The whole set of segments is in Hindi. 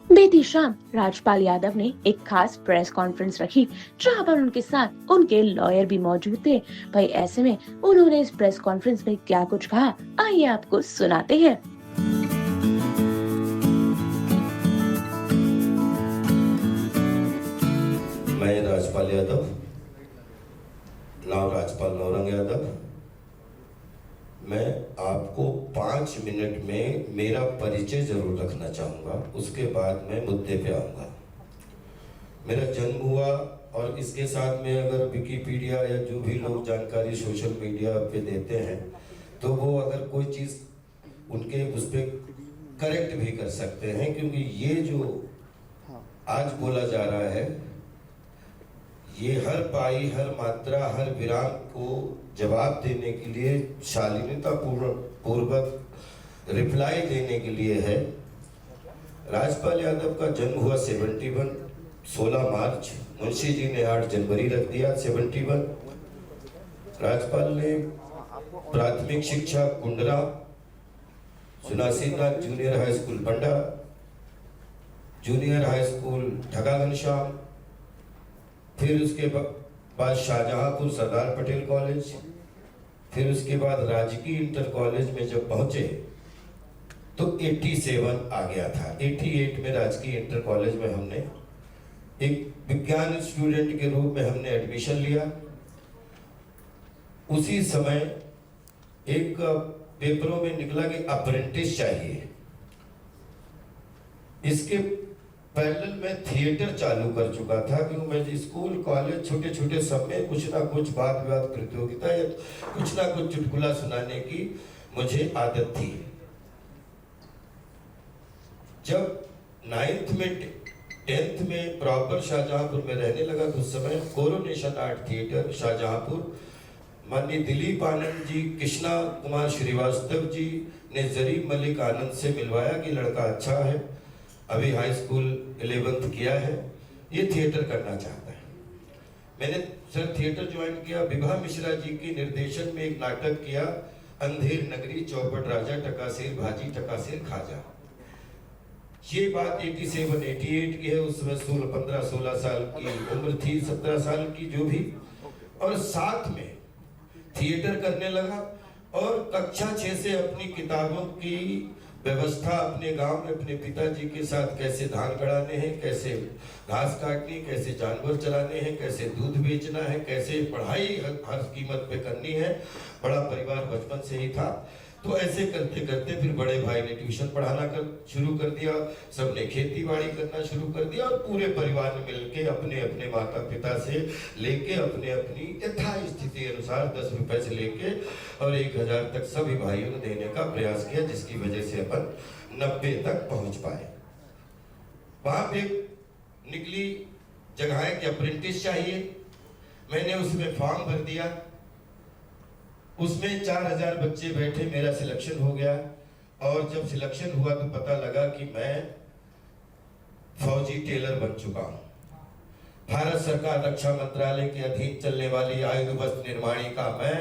बीती शाम राजपाल यादव ने एक खास प्रेस कॉन्फ्रेंस रखी, जहां पर उनके साथ उनके लॉयर भी मौजूद थे। भाई ऐसे में उन्होंने इस प्रेस कॉन्फ्रेंस में क्या कुछ कहा, आइए आपको सुनाते हैं। मैं राजपाल यादव, नाम राजपाल नौरंग यादव। मैं आपको 5 मिनट में मेरा परिचय जरूर रखना चाहूँगा, उसके बाद मैं मुद्दे पे आऊँगा। मेरा जन्म हुआ और इसके साथ में अगर विकिपीडिया या जो भी लोग जानकारी सोशल मीडिया पे देते हैं तो वो अगर कोई चीज़ उनके उस पर करेक्ट भी कर सकते हैं, क्योंकि ये जो आज बोला जा रहा है ये हर पाई, हर मात्रा, हर विराम को जवाब देने के लिए, शालीनता पूर्वक रिप्लाई देने के लिए है। राजपाल यादव का जन्म हुआ 16 मार्च। मुंशी जी ने 8 जनवरी रख दिया 71। राजपाल ने प्राथमिक शिक्षा कुंडरा, सुनासीनाथ जूनियर हाई स्कूल बंडा, जूनियर हाई स्कूल ढगा घनश्याम, फिर उसके बाद शाहजहांपुर सरदार पटेल कॉलेज, फिर उसके बाद राजकीय इंटर कॉलेज में जब पहुंचे तो 87 आ गया था। 88 में राजकीय इंटर कॉलेज में हमने एक विज्ञान स्टूडेंट के रूप में हमने एडमिशन लिया। उसी समय एक पेपरों में निकला कि अप्रेंटिस चाहिए। इसके पैरेलल में थिएटर चालू कर चुका था, क्योंकि मैं स्कूल कॉलेज छोटे छोटे सब में कुछ ना कुछ वाद विवाद प्रतियोगिता या कुछ ना कुछ चुटकुला सुनाने की मुझे आदत थी। जब 9th में 10th में प्रॉपर शाहजहांपुर में रहने लगा तो उस समय कोरोनेशन आर्ट थिएटर शाहजहांपुर, माननीय दिलीप आनंद जी, कृष्णा कुमार श्रीवास्तव जी ने जरीब मलिक आनंद से मिलवाया कि लड़का अच्छा है, अभी हाई स्कूल 11th किया है, ये थिएटर करना चाहता है। मैंने सर थिएटर ज्वाइन किया। विभा मिश्रा जी के निर्देशन में एक नाटक किया, अंधेर नगरी, चौपट राजा, टकासेर भाजी, टकासेर खाजा। ये बात 87-88 की है। उस समय 15-16 साल की उम्र थी, 17 साल की जो भी, और साथ में थिएटर करने लगा। और कक्षा 6 से अपनी किताबों की व्यवस्था अपने गांव में अपने पिताजी के साथ कैसे धान गड़ाने हैं, कैसे घास काटनी, कैसे जानवर चलाने हैं, कैसे दूध बेचना है, कैसे पढ़ाई हर कीमत पे करनी है। बड़ा परिवार बचपन से ही था। तो ऐसे करते करते फिर बड़े भाई ने ट्यूशन पढ़ाना शुरू कर दिया, सबने खेती बाड़ी करना शुरू कर दिया, और पूरे परिवार ने मिलके अपने अपने माता पिता से लेके अपने अपनी यथा स्थिति अनुसार 10 रुपए से लेके और 1000 तक सभी भाइयों ने देने का प्रयास किया, जिसकी वजह से अपन 90 तक पहुंच पाए। वहां पे निकली जगह कि अप्रेंटिस चाहिए, मैंने उसमें फॉर्म भर दिया। उसमें 4000 बच्चे बैठे, मेरा सिलेक्शन हो गया। और जब सिलेक्शन हुआ तो पता लगा कि मैं फौजी टेलर बन चुका हूँ। भारत सरकार रक्षा मंत्रालय के अधीन चलने वाली आयुध वस्त्र निर्माणी का मैं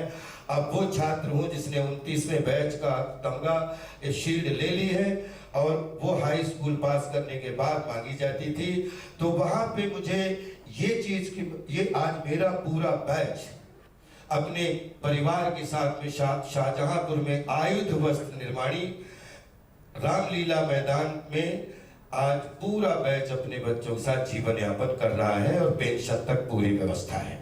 अब वो छात्र हूँ जिसने 29वें बैच का तमगा शील्ड ले ली है, और वो हाई स्कूल पास करने के बाद मांगी जाती थी। तो वहां पे मुझे ये चीज की, ये आज मेरा पूरा बैच अपने परिवार के साथ में शाहजहांपुर में आयुध वस्त्र निर्माणी रामलीला मैदान में आज पूरा बैच अपने बच्चों के साथ जीवन यापन कर रहा है, और पेंशन तक पूरी व्यवस्था है।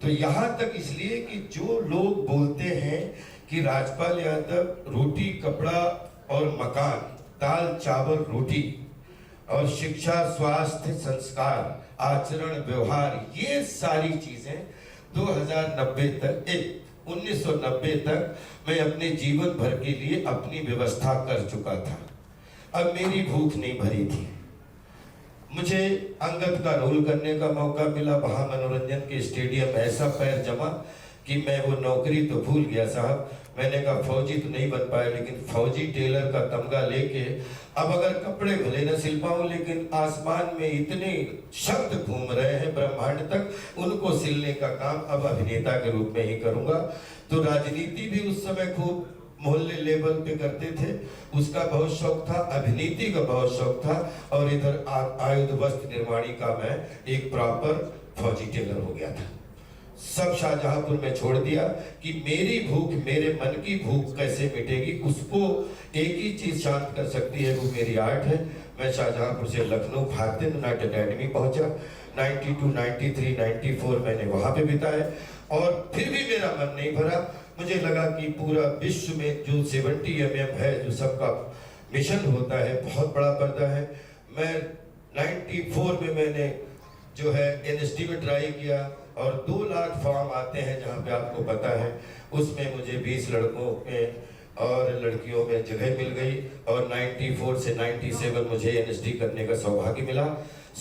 तो यहां तक इसलिए कि जो लोग बोलते हैं कि राजपाल यादव रोटी कपड़ा और मकान, दाल चावल रोटी, और शिक्षा स्वास्थ्य संस्कार आचरण व्यवहार, ये सारी चीजें 1990 तक मैं अपने जीवन भर के लिए अपनी व्यवस्था कर चुका था। अब मेरी भूख नहीं भरी थी। मुझे अंगद का रोल करने का मौका मिला। वहां मनोरंजन के स्टेडियम ऐसा पैर जमा कि मैं वो नौकरी तो भूल गया साहब। मैंने कहा फौजी तो नहीं बन पाया, लेकिन फौजी टेलर का तमगा लेके अब अगर कपड़े भले न सिल पाऊं, लेकिन आसमान में इतने शब्द घूम रहे हैं ब्रह्मांड तक, उनको सिलने का काम अब अभिनेता के रूप में ही करूंगा। तो राजनीति भी उस समय खूब मोहल्ले लेवल पे करते थे, उसका बहुत शौक था, अभिनीति का बहुत शौक था, और इधर आयुध वस्त्र निर्माणी का मैं एक प्रॉपर फौजी टेलर हो गया था। सब शाहजहांपुर में छोड़ दिया कि मेरी भूख, मेरे मन की भूख कैसे मिटेगी, उसको एक ही चीज शांत कर सकती है, वो मेरी आर्ट है। मैं शाहजहांपुर से लखनऊ भारतीय नाट्य अकेडमी पहुंचा, 92, 93, 94 मैंने वहां पे बिताए, और फिर भी मेरा मन नहीं भरा। मुझे लगा कि पूरा विश्व में जो 70 mm है, जो सबका मिशन होता है, बहुत बड़ा पर्दा है। मैं 94 में मैंने जो है NSD में ट्राई किया, और 2 लाख फॉर्म आते हैं जहाँ पे आपको पता है, उसमें मुझे 20 लड़कों में और लड़कियों में जगह मिल गई, और 94 से 97 मुझे NSD करने का सौभाग्य मिला।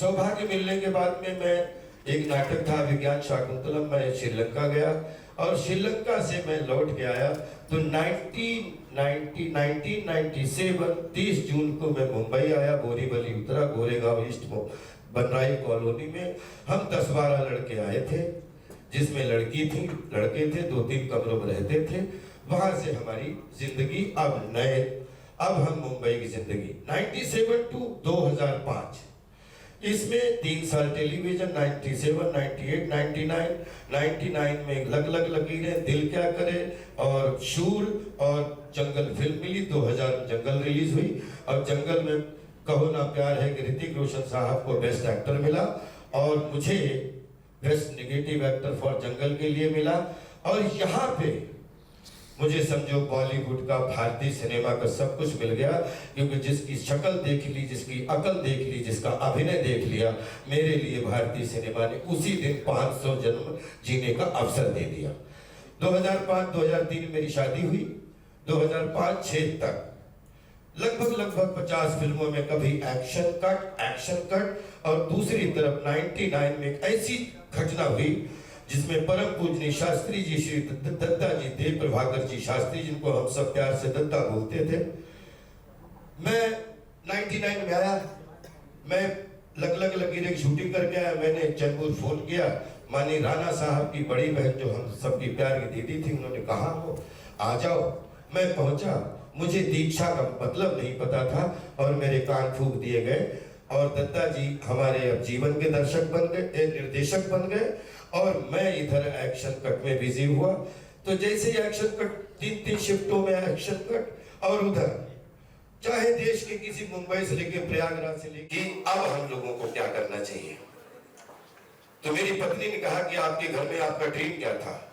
सौभाग्य मिलने के बाद में मैं एक नाटक था विज्ञान शाकुंतलम, मैं श्रीलंका गया, और श्रीलंका से मैं लौट के आया तो 1997 30 जून को मैं मुंबई आया, बोरीवली उतरा, गोरेगांव ईस्ट बनराई कॉलोनी में हम 10-12 लड़के आए थे, जिसमें लड़की थी, लड़के थे, 2-3 कमरों में रहते थे। वहां से हमारी जिंदगी अब हम मुंबई की जिंदगी 97 टू 2005, इसमें 3 साल टेलीविजन, 97, 98, 99 में लग लकीरें, दिल क्या करे, और शूर, और जंगल फिल्म मिली। 2000 में जंगल रिलीज हुई, और जंगल में कहो ना प्यार है कि ऋतिक रोशन साहब को बेस्ट एक्टर मिला, और मुझे बेस्ट नेगेटिव एक्टर फॉर जंगल के लिए मिला। और यहाँ पे मुझे समझो बॉलीवुड का, भारतीय सिनेमा का सब कुछ मिल गया, क्योंकि जिसकी शक्ल देख ली, जिसकी अकल देख ली, जिसका अभिनय देख लिया, मेरे लिए भारतीय सिनेमा ने उसी दिन 500 जन्म जीने का अवसर दे दिया। 2005-2003 मेरी शादी हुई, 2005-6 तक लगभग 50 फिल्मों में कभी एक्शन कट, और दूसरी तरफ 99 में एक ऐसी घटना हुई जिसमें परम पूजनीय शास्त्री जी, श्री दत्ता जी, देव प्रभाकर जी शास्त्री, जिनको हम सब प्यार से दत्ता बोलते थे। मैं 99 में आया, मैं लग लकीरें की शूटिंग करके आया। मैंने चैनपुर फोन किया, मानी राणा साहब की बड़ी बहन जो हम सबकी प्यार की दीदी थी, उन्होंने कहा हो आ जाओ। मैं पहुंचा, मुझे दीक्षा का मतलब नहीं पता था, और मेरे कान फूंक दिए गए, और दत्ता जी हमारे अब जीवन के दर्शक बन गए, निर्देशक बन गए, और मैं इधर एक्शन कट में बिजी हुआ। तो जैसे ही एक्शन कट, 3 शिफ्टों में एक्शन कट, और उधर चाहे देश के किसी मुंबई से लेके प्रयागराज से लेके, अब हम लोगों को क्या करना चाहिए। तो मेरी पत्नी ने कहा कि आपके घर में आपका ड्रीम क्या था।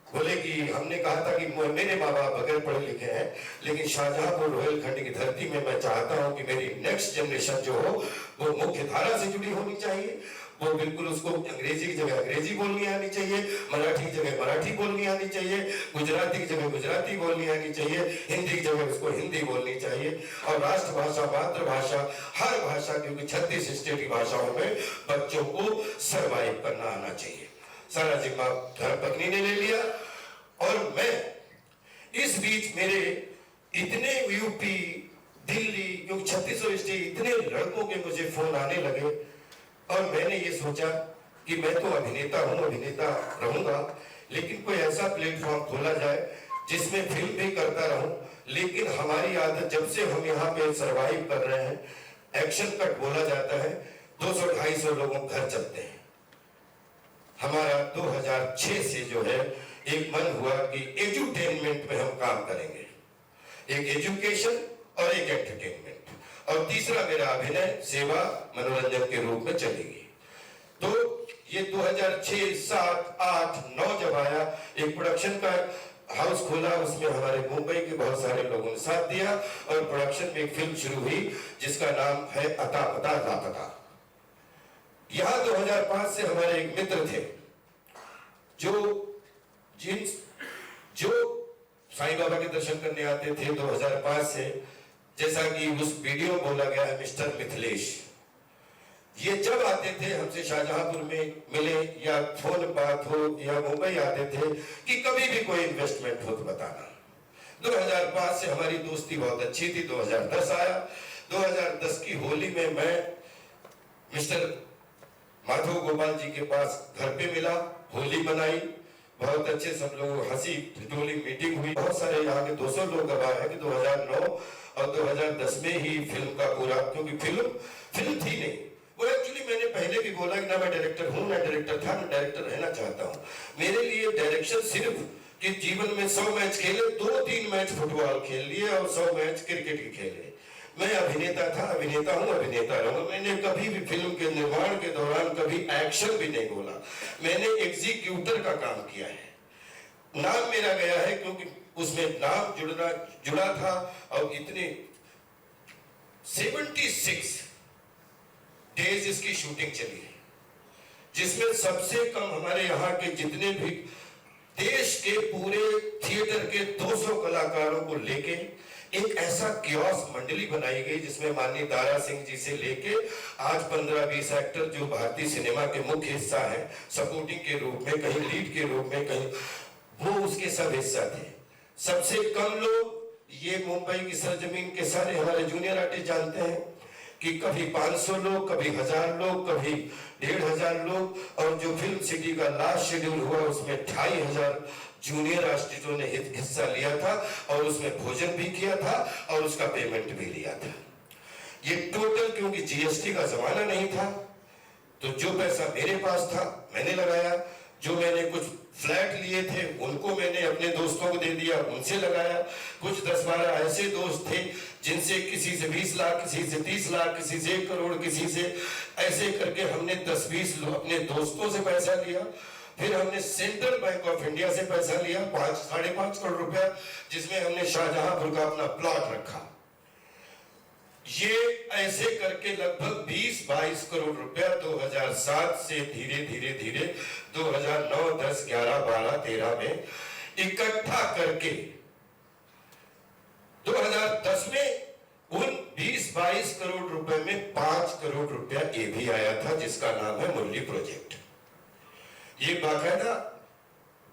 बोले कि हमने कहा था कि मेरे माँ बाप बगैर पढ़े लिखे हैं, लेकिन शाहजहांपुर रोहिलखंड की धरती में मैं चाहता हूँ कि मेरी नेक्स्ट जनरेशन जो हो वो मुख्य धारा से जुड़ी होनी चाहिए, वो बिल्कुल उसको अंग्रेजी की जगह अंग्रेजी बोलनी आनी चाहिए, मराठी की जगह मराठी बोलनी आनी चाहिए, गुजराती की जगह गुजराती बोलनी आनी चाहिए, हिंदी की जगह उसको हिंदी बोलनी चाहिए, और राष्ट्रभाषा, मातृभाषा, हर भाषा, क्योंकि 36 स्टेट की भाषाओं में बच्चों को सर्वाइव करना आना चाहिए। सारा जिम्मा धर्मपत्नी ने ले लिया, और मैं इस बीच मेरे इतने यूपी, दिल्ली, क्योंकि 3600 स्टेट, इतने लड़कों के मुझे फोन आने लगे, और मैंने ये सोचा कि मैं तो अभिनेता हूँ, अभिनेता रहूंगा, लेकिन कोई ऐसा प्लेटफॉर्म खोला जाए जिसमें फिल्म भी करता रहूं। लेकिन हमारी आदत, जब से हम यहाँ पे सरवाइव कर रहे हैं, एक्शन कट बोला जाता है, 200-250 लोगों घर चलते हैं। हमारा 2006 से जो है एक मन हुआ कि एजुटेनमेंट में हम काम करेंगे, एक एजुकेशन और एक एंटरटेनमेंट, और तीसरा मेरा अभिनय, सेवा, मनोरंजन के रूप में चलेगी। तो ये 2006, 7, 8, 9 जब आया, एक प्रोडक्शन का हाउस खोला, उसमें हमारे मुंबई के बहुत सारे लोगों ने साथ दिया, और प्रोडक्शन में एक फिल्म शुरू हुई जिसका नाम है अता पता लापता। यहाँ 2005 से हमारे एक मित्र थे जो साईं बाबा के दर्शन करने आते थे 2005 से, जैसा कि उस वीडियो में बोला गया है, मिस्टर मिथिलेश। ये जब आते थे हमसे शाहजहांपुर में मिले, या फोन बात हो, या मुंबई आते थे कि कभी भी कोई इन्वेस्टमेंट हो तो बताना। 2005 से हमारी दोस्ती बहुत अच्छी थी। 2010 आया, 2010 की होली में मैं मिस्टर माधव गोपाल जी के पास घर पे मिला, होली मनाई, बहुत अच्छे सब लोग हंसी ठिठोली मीटिंग हुई। बहुत सारे यहाँ के 200 लोग गवाह हैं कि 2009 और 2010 में ही फिल्म का पूरा, क्योंकि फिल्म थी नहीं वो। एक्चुअली मैंने पहले भी बोला कि ना मैं डायरेक्टर हूँ, ना डायरेक्टर था, ना डायरेक्टर रहना चाहता हूँ। मेरे लिए डायरेक्शन सिर्फ कि जीवन में 100 मैच खेले, 2-3 मैच फुटबॉल खेल लिए और 100 मैच क्रिकेट के खेले। मैं अभिनेता था, अभिनेता हूँ, अभिनेता रहूंगा। मैंने कभी भी फिल्म के निर्माण के दौरान कभी एक्शन भी नहीं बोला। मैंने एग्जीक्यूटर का काम किया है। नाम मेरा गया है क्योंकि उसमें नाम जुड़ा था। और इतने 76 डेज इसकी शूटिंग चली है, जिसमें सबसे कम हमारे यहाँ के जितने भी देश के पूरे थिएटर के 200 कलाकारों को लेके एक ऐसा कियोस मंडली बनाई गई, जिसमें माननीय दारा सिंह जी से लेके आज 15-20 एक्टर जो भारतीय सिनेमा के मुख्य हिस्सा है, सपोर्टिंग के रूप में, कहीं लीड के रूप में, कहीं वो उसके सब हिस्सा थे। सबसे कम लोग ये मुंबई की सरजमीन के सारे हमारे जूनियर आर्टिस्ट जानते हैं कि कभी 500 लोग, कभी 1000 लोग, कभी 1500 लोग। और जो फिल्म सिटी का लास्ट शेड्यूल हुआ उसमें 2500 जूनियर आर्टिस्टों ने हिस्सा लिया था और उसमें भोजन भी किया था और उसका पेमेंट भी लिया था। ये टोटल, क्योंकि जीएसटी का जमाना नहीं था, तो जो पैसा मेरे पास था मैंने लगाया। जो मैंने कुछ फ्लैट लिए थे उनको मैंने अपने दोस्तों को दे दिया, उनसे लगाया। कुछ 10-12 ऐसे दोस्त थे जिनसे किसी से 20 लाख, किसी से 30 लाख, किसी से 1 करोड़, किसी से ऐसे करके हमने 10-20 अपने दोस्तों से पैसा लिया। फिर हमने सेंट्रल बैंक ऑफ इंडिया से पैसा लिया 5-5.5 करोड़ रुपया, जिसमें हमने शाहजहांपुर का अपना प्लॉट रखा। ये ऐसे करके लगभग 20-22 करोड़ रुपया 2007 से धीरे धीरे 2009, 10, 11, 12, 13 में इकट्ठा करके 2010 में उन 20-22 करोड़ रुपए में 5 करोड़ रुपया ये भी आया था, जिसका नाम है मुरली प्रोजेक्ट। ये बाकायदा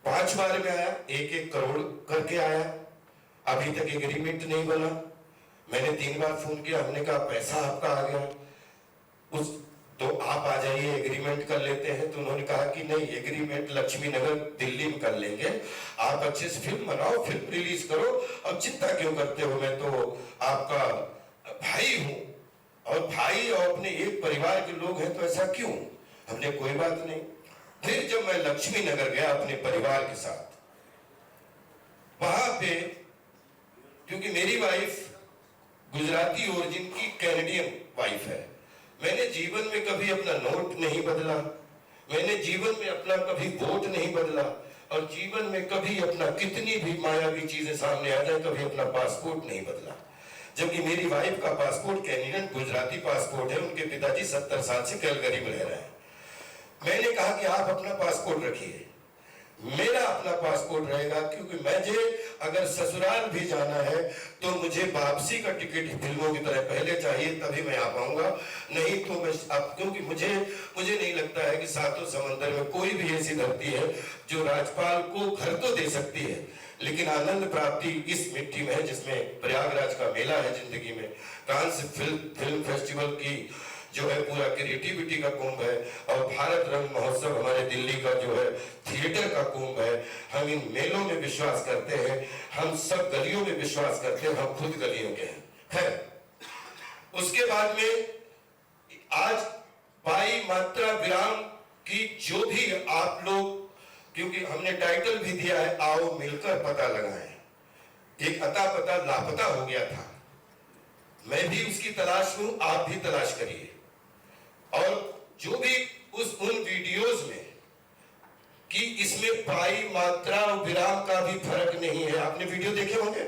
5 बार में आया, 1-1 करोड़ करके आया। अभी तक एग्रीमेंट नहीं बना। मैंने 3 बार फोन किया, हमने कहा पैसा आपका आ गया तो आप आ जाइए, एग्रीमेंट कर लेते हैं। तो उन्होंने कहा कि नहीं, एग्रीमेंट लक्ष्मी नगर दिल्ली में कर लेंगे, आप अच्छे से फिल्म बनाओ, फिल्म रिलीज करो, और चिंता क्यों करते हो, मैं तो आपका भाई हूं, और भाई और अपने एक परिवार के लोग हैं, तो ऐसा क्यों। हमने कोई बात नहीं। फिर जब मैं लक्ष्मी नगर गया अपने परिवार के साथ, वहां पे क्योंकि मेरी वाइफ गुजराती ओरिजिन की कैनेडियन वाइफ है, मैंने जीवन में कभी अपना नोट नहीं बदला, मैंने जीवन में अपना कभी वोट नहीं बदला, और जीवन में कभी अपना कितनी भी मायावी चीजें सामने आ जाए कभी अपना पासपोर्ट नहीं बदला। जबकि मेरी वाइफ का पासपोर्ट कैनेडियन गुजराती पासपोर्ट है, उनके पिताजी 70 साल से कैलगरी में रह रहे हैं। मैंने कहा कि आप अपना पासपोर्ट रखिए, मेरा अपना पासपोर्ट रहेगा, क्योंकि मुझे अगर ससुराल भी जाना है तो मुझे वापसी का टिकट फिल्मों की तरह पहले चाहिए, तभी मैं आ पाऊंगा। नहीं तो मैं अब, क्योंकि मुझे नहीं लगता है कि सातों समंदर में कोई भी ऐसी धरती है जो राज्यपाल को घर तो दे सकती है, लेकिन आनंद प्राप्ति इस मिट्टी में है, जिसमें प्रयागराज का मेला है जिंदगी में, कांस फिल्म फेस्टिवल की जो है पूरा क्रिएटिविटी का कुंभ है, और भारत रंग महोत्सव हमारे दिल्ली का जो है थिएटर का कुंभ है। हम इन मेलों में विश्वास करते हैं, हम सब गलियों में विश्वास करते हैं, हम खुद गलियों के हैं। खैर, उसके बाद में आज पाई मात्रा विराम की जो भी आप लोग, क्योंकि हमने टाइटल भी दिया है आओ मिलकर पता लगाएं। एक अता पता लापता हो गया था, मैं भी उसकी तलाश हूं, आप भी तलाश करिए। और जो भी उन वीडियोस में कि इसमें पाई मात्रा और विराम का भी फर्क नहीं है, आपने वीडियो देखे होंगे,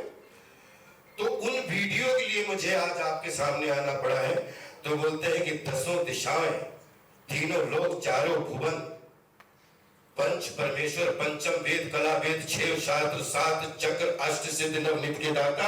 तो उन वीडियो के लिए मुझे आज आपके सामने आना पड़ा है। तो बोलते हैं कि 10 दिशाएं, तीनों लोक, चारों भुवन, पंच परमेश्वर, पंचम वेद, कला वेद, 6 शास्त्र, 7 चक्र, 8 सिद्ध, 9 नित्य के दाता,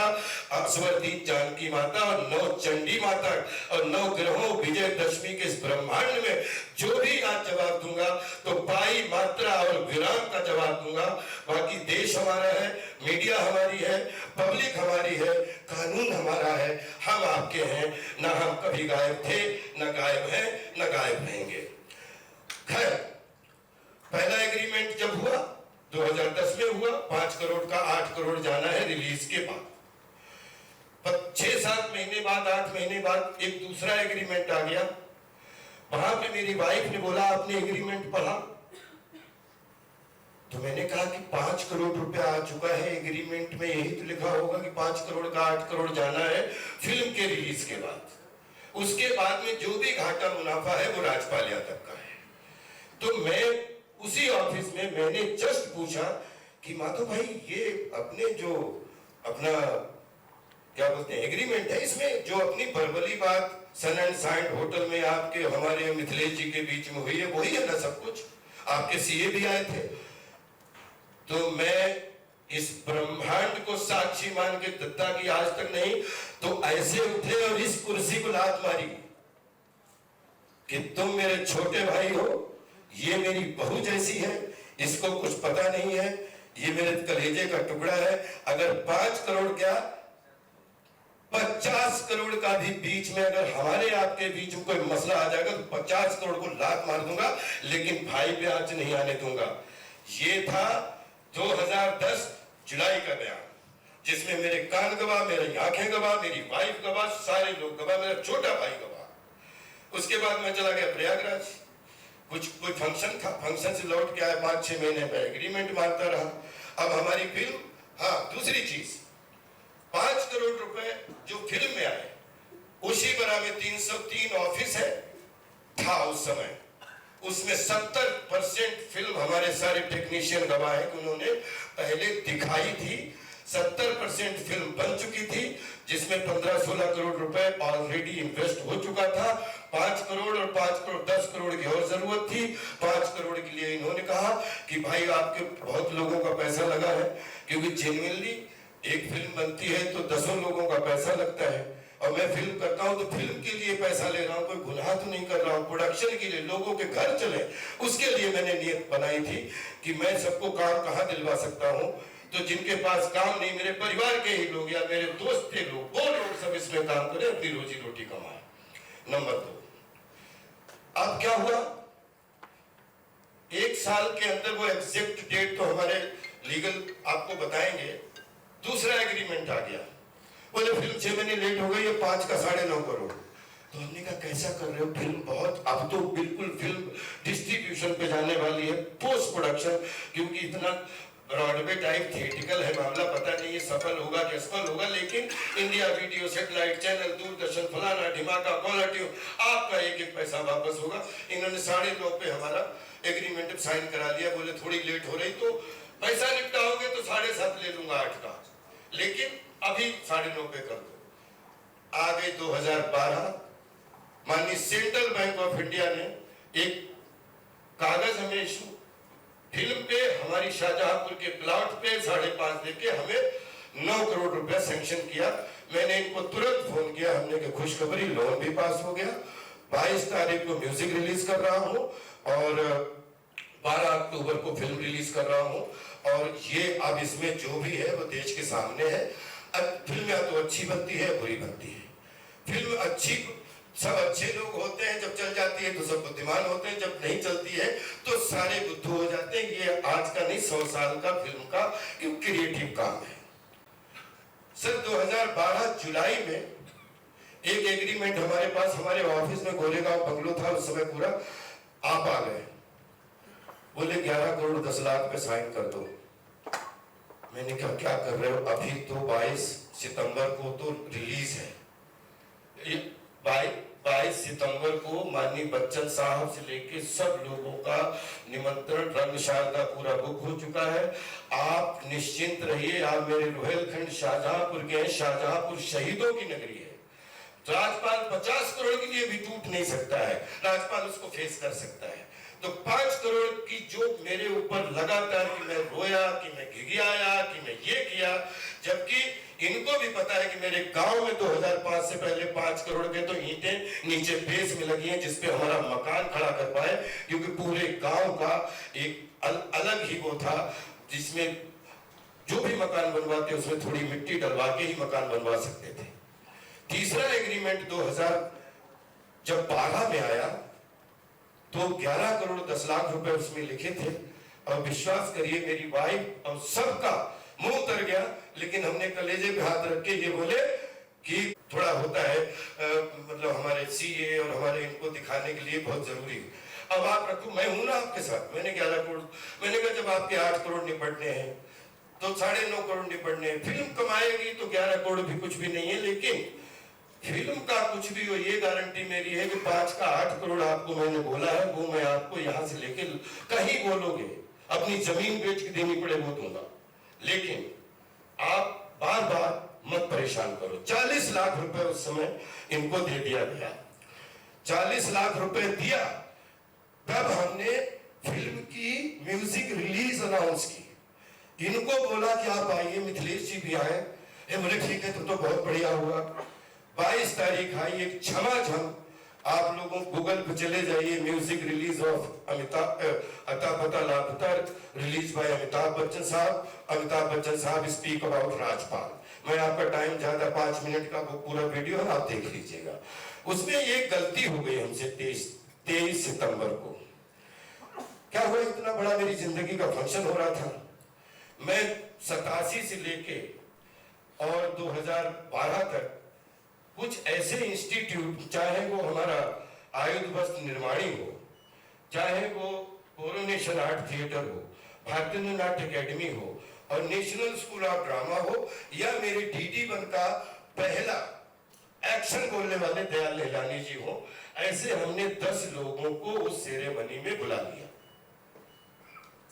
अक्षवर्ती जानकी माता, और 9 चंडी माता, और 9 ग्रहों, विजय दशमी के इस ब्रह्मांड में जो भी आज जवाब दूंगा तो पाई मात्रा और विराम का जवाब दूंगा। बाकी देश हमारा है, मीडिया हमारी है, पब्लिक हमारी है, कानून हमारा है, हम आपके हैं। ना हम कभी गायब थे, न गायब हैं, न गायब रहेंगे। खैर, पहला एग्रीमेंट जब हुआ 2010 में हुआ, 5 करोड़ का 8 करोड़ जाना है रिलीज के बाद। पर 6-7 महीने बाद, 8 महीने बाद एक दूसरा एग्रीमेंट आ गया। वहां पे मेरी वाइफ ने बोला आपने एग्रीमेंट पढ़ा? तो मैंने कहा कि 5 करोड़ रुपया आ चुका है एग्रीमेंट में, यही तो लिखा होगा कि 5 करोड़ का 8 करोड़ जाना है फिल्म के रिलीज के बाद। उसके बाद में जो भी घाटा मुनाफा है वो राजपाल यादव का है। तो मैं उसी ऑफिस में मैंने जस्ट पूछा कि माधव भाई ये अपने जो अपना क्या बोलते हैं एग्रीमेंट है, इसमें जो अपनी वर्बली बात सन एंड साइंड होटल में आपके हमारे मिथिलेश जी के बीच में हुई है वही है ना सब कुछ? आपके सीए भी आए थे। तो मैं इस ब्रह्मांड को साक्षी मान के दत्ता की आज तक नहीं तो ऐसे उठे और इस कुर्सी को लात मारी कि तुम मेरे छोटे भाई हो, ये मेरी बहू जैसी है, इसको कुछ पता नहीं है, ये मेरे कलेजे का टुकड़ा है। अगर 5 करोड़ क्या 50 करोड़ का भी बीच में अगर हमारे आपके बीच में कोई मसला आ जाएगा तो 50 करोड़ को लात मार दूंगा, लेकिन भाई पे आंच नहीं आने दूंगा। ये था 2010 जुलाई का बयान, जिसमें मेरे कान गवाह, मेरी आंखें गवाह, मेरी वाइफ गवाह, सारे लोग गवाह, मेरा छोटा भाई गवाह। उसके बाद मैं चला गया प्रयागराज, कोई फंक्शन था, फंक्शन से लौट के आया, 5-6 महीने में एग्रीमेंट मारता रहा। अब हमारी फिल्म, हाँ दूसरी चीज, 5 करोड़ रुपए जो फिल्म में आए उसी बरा में 303 ऑफिस है था उस समय, उसमें 70% फिल्म हमारे सारे टेक्नीशियन गवाह है कि उन्होंने पहले दिखाई थी। 70% फिल्म बन चुकी थी, जिसमें 15-16 करोड़ रुपए ऑलरेडी इन्वेस्ट हो चुका था। 5 करोड़ और 5 करोड़ 10 करोड़ की और जरूरत थी। 5 करोड़ के लिए इन्होंने कहा कि भाई आपके बहुत लोगों का पैसा लगा है, क्योंकि जेन्युइनली एक फिल्म बनती है तो 10 लोगों का पैसा लगता है, और मैं फिल्म करता हूं तो फिल्म के लिए पैसा ले रहा हूं, कोई गुनाह तो नहीं कर रहा हूं, प्रोडक्शन के लिए, लोगों के घर चले, उसके लिए मैंने नियत बनाई थी कि मैं सबको काम कहां दिलवा सकता हूं। तो जिनके पास काम नहीं, मेरे परिवार के ही लोग या मेरे दोस्त के लोग, वो लोग सब इसमें काम करें, अपनी रोजी रोटी कमाए। नंबर 2, अब क्या हुआ, 1 साल के अंदर, वो एग्जैक्ट डेट तो हमारे लीगल आपको बताएंगे, दूसरा एग्रीमेंट आ गया। बोले फिल्म 6 महीने लेट हो गई है, 5 का 9.5 करोड़। तो हमने कहा कैसा कर रहे हो, फिल्म बहुत, अब तो बिल्कुल फिल्म डिस्ट्रीब्यूशन पे जाने वाली है, पोस्ट प्रोडक्शन, क्योंकि इतना ब्रॉडवे टाइप थिएटिकल है मामला, पता नहीं ये सफल होगा कि असफल होगा, लेकिन India video, satellite channel, Doordarshan, फलाना ढिमाका, कॉलर ट्यून, आपका एक एक पैसा वापस होगा। इन्होंने 9.5 पे हमारा एग्रीमेंट साइन करा लिया। बोले थोड़ी लेट हो रही तो पैसा निपटाओगे तो 7.5 ले लूंगा 8 का, लेकिन अभी 9.5 पे कर दो। आ गई 2012, माननीय सेंट्रल बैंक ऑफ इंडिया ने एक कागज हमें इशू, फिल्म पे हमारी शाहजहांपुर के प्लॉट पे 5.5 देके हमें 9 करोड़ रुपया सैंक्शन किया। मैंने इनको तुरंत फोन किया, हमने कि खुशखबरी, लोन भी पास हो गया, 22 तारीख को म्यूजिक रिलीज कर रहा हूं और 12 अक्टूबर को फिल्म रिलीज कर रहा हूं, और ये अब इसमें जो भी है वो देश के सामने है। अब फिल्म या तो अच्छी बनती है, बुरी बनती है। फिल्म अच्छी, सब अच्छे लोग होते हैं, जब चल जाती है तो सब बुद्धिमान होते हैं, जब नहीं चलती है तो सारे बुद्धू हो जाते हैं। ये आज का नहीं, 100 साल का फिल्म का क्रिएटिव काम है। सर 2012 जुलाई में एक एग्रीमेंट हमारे पास, हमारे ऑफिस में गोरेगांव बंगलो था उस समय पूरा, आप आ गए, बोले 11 करोड़ 10 लाख पे साइन कर दो। मैंने कहा क्या कर रहे हो, अभी तो 22 सितंबर को तो रिलीज है, 22 सितंबर को माननीय बच्चन साहब से लेके सब लोगों का निमंत्रण रंगशाला का पूरा बुक हो चुका है। आप निश्चिंत रहिए, आप मेरे रोहेलखंड शाहजहांपुर के हैं, शाहजहांपुर शहीदों की नगरी है। राजपाल 50 करोड़ के लिए भी टूट नहीं सकता है, राजपाल उसको फेस कर सकता है। तो 5 करोड़ की जो मेरे ऊपर लगातार कि मैं रोया, कि मैं घिघियाया, कि मैं ये किया, जबकि इनको भी पता है कि मेरे गांव में 2005 से पहले 5 करोड़ के तो ईंटें नीचे बेस में लगी हैं, जिसपे हमारा मकान खड़ा कर पाए, क्योंकि पूरे गांव का एक अलग ही वो था, जिसमें जो भी मकान बनवाते उसमें थोड़ी मिट्टी डलवा के ही मकान बनवा सकते थे। तीसरा एग्रीमेंट 2000 जब 12 में आया तो 11 करोड़ 10 लाख रुपए उसमें लिखे थे, और विश्वास करिए मेरी वाइफ और सबका मुंह उतर गया, लेकिन हमने कलेजे पे हाथ रख के ये बोले कि थोड़ा होता है मतलब हमारे सीए और हमारे इनको दिखाने के लिए बहुत जरूरी है। अब आप रखो, मैं हूं ना आपके साथ। मैंने 11 करोड़, मैंने कहा जब आपके 8 करोड़ निपटने हैं तो 9.5 करोड़ निपटने हैं। फिल्म कमाएगी तो 11 करोड़ भी कुछ भी नहीं है, लेकिन फिल्म का कुछ भी हो ये गारंटी मेरी है कि 5 का 8 करोड़ आपको मैंने बोला है, वो मैं आपको यहां से लेके कहीं बोलोगे अपनी जमीन बेच के देनी पड़े वो दूंगा, लेकिन आप बार बार मत परेशान करो। 40 लाख रुपए उस समय इनको दे दिया गया। 40 लाख रुपए दिया, तब हमने फिल्म की म्यूजिक रिलीज अनाउंस की। इनको बोला कि आप आइए, मिथिलेश जी भी आए। बोले ठीक है तो बहुत बढ़िया हुआ। 22 तारीख आई एक झमाझम, आप लोगों गूगल पे चले जाइए, म्यूजिक रिलीज ऑफ अमिताभ अता पता लापता रिलीज बाय अमिताभ बच्चन साहब। अमिताभ बच्चन साहब स्पीक अबाउट राजपाल। मैं आपका टाइम ज्यादा 5 मिनट का वो पूरा वीडियो है, आप देख लीजिएगा। उसमें एक गलती हो गई हमसे 23 सितंबर को। क्या हुआ, इतना बड़ा मेरी जिंदगी का फंक्शन हो रहा था। मैं 87 से लेके और 2012 तक कुछ ऐसे इंस्टीट्यूट, चाहे वो हमारा आयुध वस्त्र निर्माणी हो, चाहे वो कोरोनेशन आर्ट थिएटर हो, भारतीय नाट्य अकेडमी हो और नेशनल स्कूल ऑफ ड्रामा हो, या मेरे DD1 का पहला एक्शन बोलने वाले दयाल लेलानी जी हो, ऐसे हमने 10 लोगों को उस सेरेमनी में बुला लिया।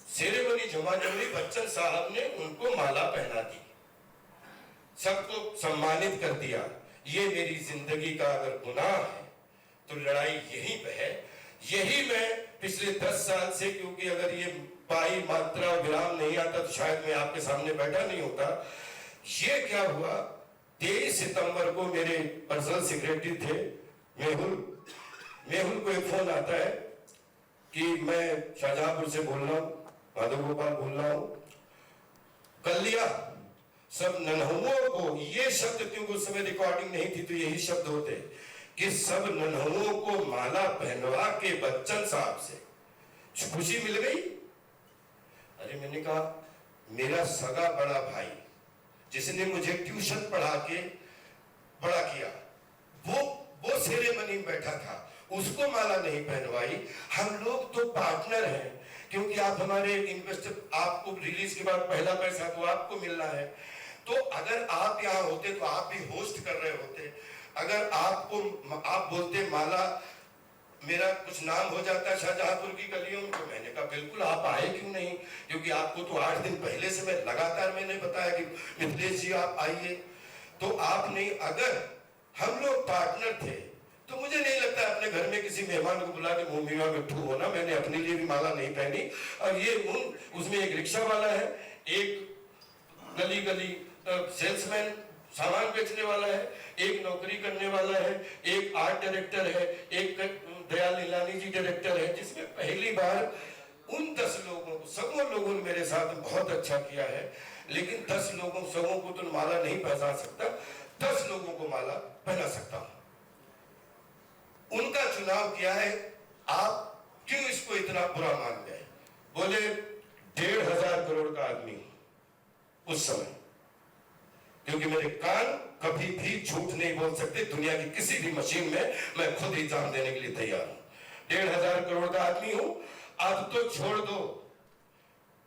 सेरेमनी झमाझम, बच्चन साहब ने उनको माला पहना दी, सबको सम्मानित कर दिया। ये मेरी जिंदगी का अगर गुनाह है तो लड़ाई यहीं पे है। यही मैं पिछले 10 साल से, क्योंकि अगर ये पाई मात्रा विराम नहीं आता तो शायद मैं आपके सामने बैठा नहीं होता। ये क्या हुआ, 23 सितंबर को मेरे पर्सनल सेक्रेटरी थे मेहुल को एक फोन आता है कि मैं शाहजहांपुर से बोल रहा हूं, माधव गोपाल बोल रहा हूं। कर लिया सब नन्हुओं को, ये शब्द क्योंकि उस समय रिकॉर्डिंग नहीं थी तो यही शब्द होते कि सब नन्हुओं को माला पहनवा के बच्चन साहब से खुशी मिल गई। अरे मैंने कहा मेरा सगा बड़ा भाई जिसने मुझे ट्यूशन पढ़ा के बड़ा किया, वो सेरेमनी में बैठा था, उसको माला नहीं पहनवाई। हम लोग तो पार्टनर हैं, क्योंकि आप हमारे इन्वेस्टर, आपको रिलीज के बाद पहला पैसा तो आपको मिलना है। तो अगर आप यहाँ होते तो आप भी होस्ट कर रहे होते। अगर आप बोलते माला, मेरा कुछ नाम हो जाता है शाहजहांपुर की गलियों में, तो मैंने कहा बिल्कुल आप आए क्यों नहीं, क्योंकि आपको तो 8 दिन पहले से मैं लगातार मैंने बताया कि मिथिलेश जी आप आइए, तो आप नहीं। अगर हम लोग पार्टनर थे तो मुझे नहीं लगता अपने घर में किसी मेहमान को बुला के मुंह मीवा मिट्ठू होना। मैंने अपने लिए भी माला नहीं पहनी। और ये उसमें एक रिक्शा वाला है, एक गली गली सेल्समैन सामान बेचने वाला है, एक नौकरी करने वाला है, एक आर्ट डायरेक्टर है, एक दयाल लीलानी जी डायरेक्टर है, जिसमें पहली बार उन 10 लोगों को, सबों लोगों ने मेरे साथ बहुत अच्छा किया है। लेकिन 10 लोगों सबों को तो माला नहीं पहना सकता, 10 लोगों को माला पहना सकता हूं। उनका चुनाव किया है, आप क्यों इसको इतना बुरा मान गए? बोले 1,500 करोड़ का आदमी उस समय, क्योंकि मेरे कान कभी भी झूठ नहीं बोल सकते। दुनिया की किसी भी मशीन में मैं खुद एग्जाम देने के लिए तैयार हूं। 1,500 करोड़ का आदमी हूं। अब तो छोड़ दो,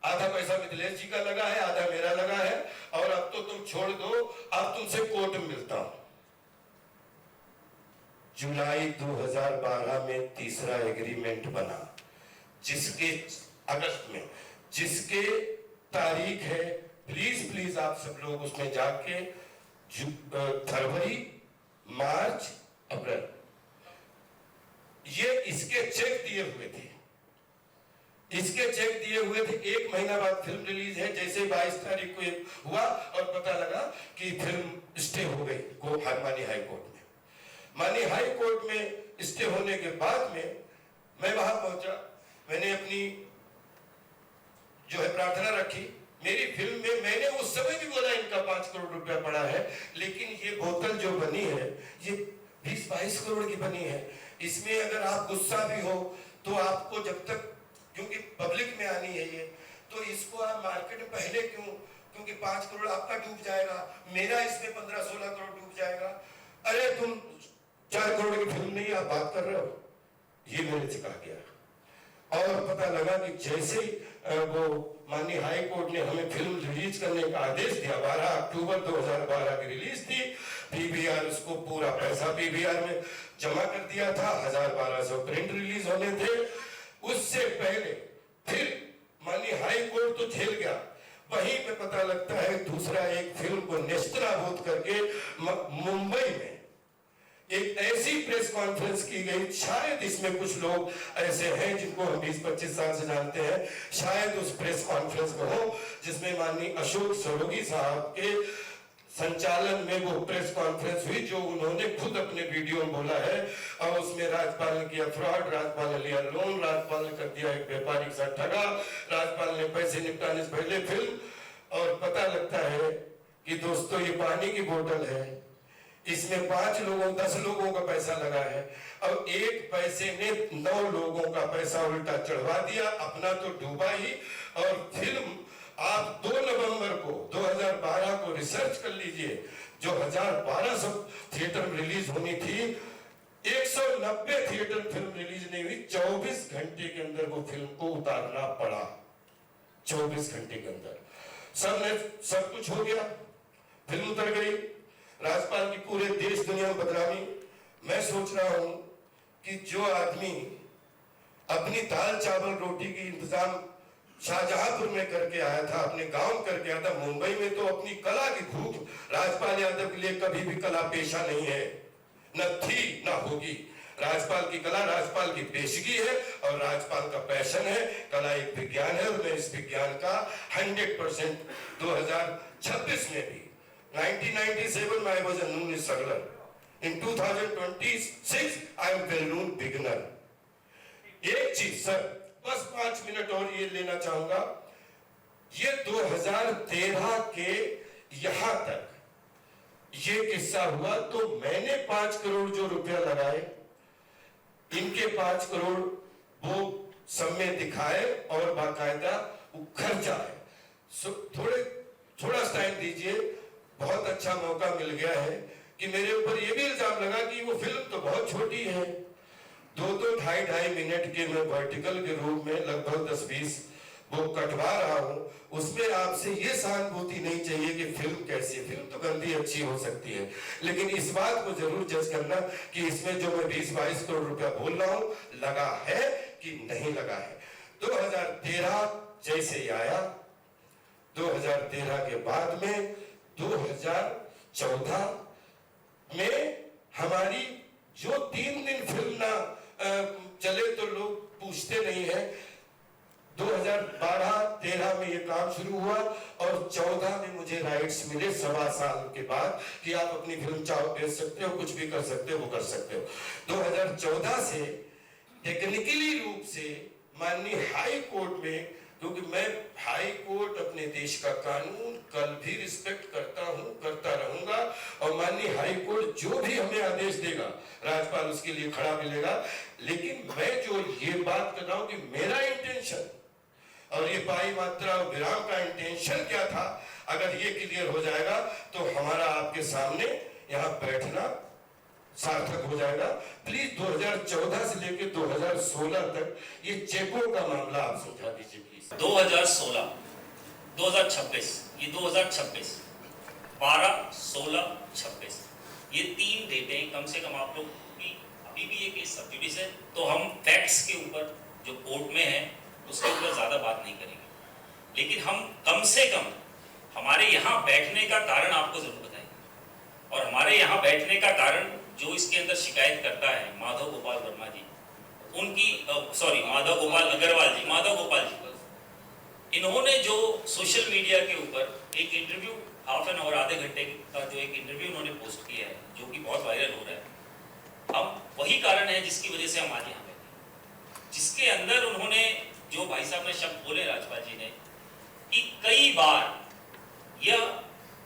आधा पैसा मिथिलेश जी का लगा है, आधा मेरा लगा है, और अब तो तुम छोड़ दो, अब तुमसे कोर्ट में मिलता हूं। जुलाई 2012 में तीसरा एग्रीमेंट बना, जिसके अगस्त में, जिसके तारीख है, प्लीज आप सब लोग उसमें जाके फरवरी, मार्च, अप्रैल, ये इसके चेक दिए हुए थे। इसके चेक दिए हुए थे। 1 महीना बाद फिल्म रिलीज है। जैसे 22 तारीख को हुआ और पता लगा कि फिल्म स्टे हो गई माननीय हाई कोर्ट में। माननीय हाई कोर्ट में स्टे होने के बाद में मैं वहां पहुंचा। मैंने अपनी जो है प्रार्थना रखी। मेरी फिल्म में मैंने उस समय भी बोला इनका 5 करोड़ रुपया पड़ा है, लेकिन ये बोतल जो बनी है ये 20-22 करोड़ की बनी है। इसमें अगर आप गुस्सा भी हो तो आपको जब तक, क्योंकि पब्लिक में आनी नहीं है ये, तो इसको आप मार्केट में पहले क्यों, क्योंकि 5 करोड़ आपका डूब जाएगा, मेरा इसमें 15-16 करोड़ डूब जाएगा। अरे तुम 4 करोड़ की फिल्म नहीं आप बात कर रहे हो, ये मेरे से कहा गया। और पता लगा कि जैसे ही वो माननीय हाई कोर्ट ने हमें फिल्म रिलीज करने का आदेश दिया, 12 अक्टूबर 2012 की रिलीज थी, पीवीआर उसको पूरा पैसा पीवीआर में जमा कर दिया था, 1200 प्रिंट रिलीज होने थे। उससे पहले फिर माननीय हाई कोर्ट तो झेल गया, वहीं पे पता लगता है दूसरा एक फिल्म को नेस्तनाबूद करके मुंबई में एक ऐसी प्रेस कॉन्फ्रेंस की गई, शायद इसमें कुछ लोग ऐसे हैं जिनको हम 20-25 साल से जानते हैं, शायद उस प्रेस कॉन्फ्रेंस में हो जिसमें माननीय अशोक सरोगी साहब के संचालन में वो प्रेस कॉन्फ्रेंस हुई, जो उन्होंने खुद अपने वीडियो में बोला है। और उसमें राज्यपाल ने किया फ्रॉड, राज्यपाल ने लिया लोन, राज्यपाल ने कर दिया एक व्यापारी के साथ ठगा, राज्यपाल ने पैसे निपटाने से पहले फिल्म। और पता लगता है कि दोस्तों ये पानी की बोतल है, इसमें 5 लोगों 10 लोगों का पैसा लगा है, और एक पैसे ने 9 लोगों का पैसा उल्टा चढ़वा दिया, अपना तो डूबा ही। और फिल्म आप 2 नवंबर को 2012 को रिसर्च कर लीजिए, जो 1200 थिएटर में रिलीज होनी थी, 190 थिएटर फिल्म रिलीज नहीं हुई। 24 घंटे के अंदर वो फिल्म को उतारना पड़ा, 24 घंटे के अंदर सब कुछ हो गया, फिल्म उतर गई, राज्यपाल की पूरे देश दुनिया में बदनामी। मैं सोच रहा हूं कि जो आदमी अपनी दाल चावल रोटी की इंतजाम शाहजहांपुर में करके आया था, अपने गांव करके आया था, मुंबई में तो अपनी कला की भूख, राजपाल यादव के लिए कभी भी कला पेशा नहीं है, न थी न होगी। राज्यपाल की कला राज्यपाल की पेशगी है और राज्यपाल का पैशन है, कला एक विज्ञान है। और मैं इस विज्ञान का 100% 2026 में भी 1997 में I was a noon struggler. In 2026 I am well known beginner. एक चीज सर, बस 5 मिनट और ये लेना चाहूंगा, ये 2013 के यहां तक ये किस्सा हुआ, तो मैंने 5 करोड़ जो रुपया लगाए, इनके 5 करोड़ वो सब में दिखाए और बाकायदा वो खर्चा है। थोड़ा टाइम दीजिए, बहुत अच्छा मौका मिल गया है कि मेरे ऊपर ये भी इल्जाम लगा कि वो फिल्म तो बहुत छोटी है, 2-2, 2.5 मिनट के मैं वर्टिकल के रूप में लगभग 10-20 वो कटवा रहा हूं। उसमें आपसे ये सहानुभूति नहीं चाहिए कि फिल्म कैसी है, फिल्म तो गंदी अच्छी हो सकती है, लेकिन इस बात को जरूर जज करना कि इसमें जो मैं 20-22 करोड़ रुपया बोल रहा हूं लगा है कि नहीं लगा है। 2013 जैसे ही आया, 2013 के बाद में 2014 में हमारी जो 3 दिन फिल्म ना चले तो लोग पूछते नहीं है। 2012-13 में ये काम शुरू हुआ और 14 में मुझे राइट्स मिले 1.25 साल के बाद कि आप अपनी फिल्म चाहो बेच सकते हो, कुछ भी कर सकते हो, वो कर सकते हो। 2014 से टेक्निकली रूप से माननीय हाई कोर्ट में, क्योंकि मैं हाई कोर्ट अपने देश का कानून कल भी रिस्पेक्ट करता हूं, करता रहूंगा, और माननीय हाई कोर्ट जो भी हमें आदेश देगा राज्यपाल उसके लिए खड़ा मिलेगा। लेकिन मैं जो ये बात कर रहा हूं कि मेरा इंटेंशन और ये पाई मात्रा और विराम का इंटेंशन क्या था, अगर ये क्लियर हो जाएगा तो हमारा आपके सामने यहाँ बैठना सार्थक हो जाएगा। प्लीज 2014 से लेकर 2016 तक ये चेकों का मामला आप समझा दीजिए प्लीज। 2016, 2026, ये 2026, 12, 16, 26, ये 3 डेटें कम से कम आप लोग की, अभी भी ये केस सब जुडिस है, तो हम फैक्ट्स के ऊपर जो कोर्ट में है उसके ऊपर ज़्यादा बात नहीं करेंगे, लेकिन हम कम से कम हमारे यहाँ बैठने का कारण आपको जरूर बताएंगे। और हमारे यहाँ बैठने का कारण जो इसके अंदर शिकायत करता है माधव गोपाल वर्मा जी, उनकी माधव गोपाल अग्रवाल जी, माधव गोपाल जी, इन्होंने जो सोशल मीडिया के ऊपर एक इंटरव्यू, हाफ एन आवर, आधे घंटे का जो एक इंटरव्यू उन्होंने पोस्ट किया है, जो कि बहुत वायरल हो रहा है, अब वही कारण है जिसकी वजह से हम आज यहाँ बैठे, जिसके अंदर उन्होंने जो भाई साहब ने शब्द बोले राज्यपाल जी ने कि कई बार यह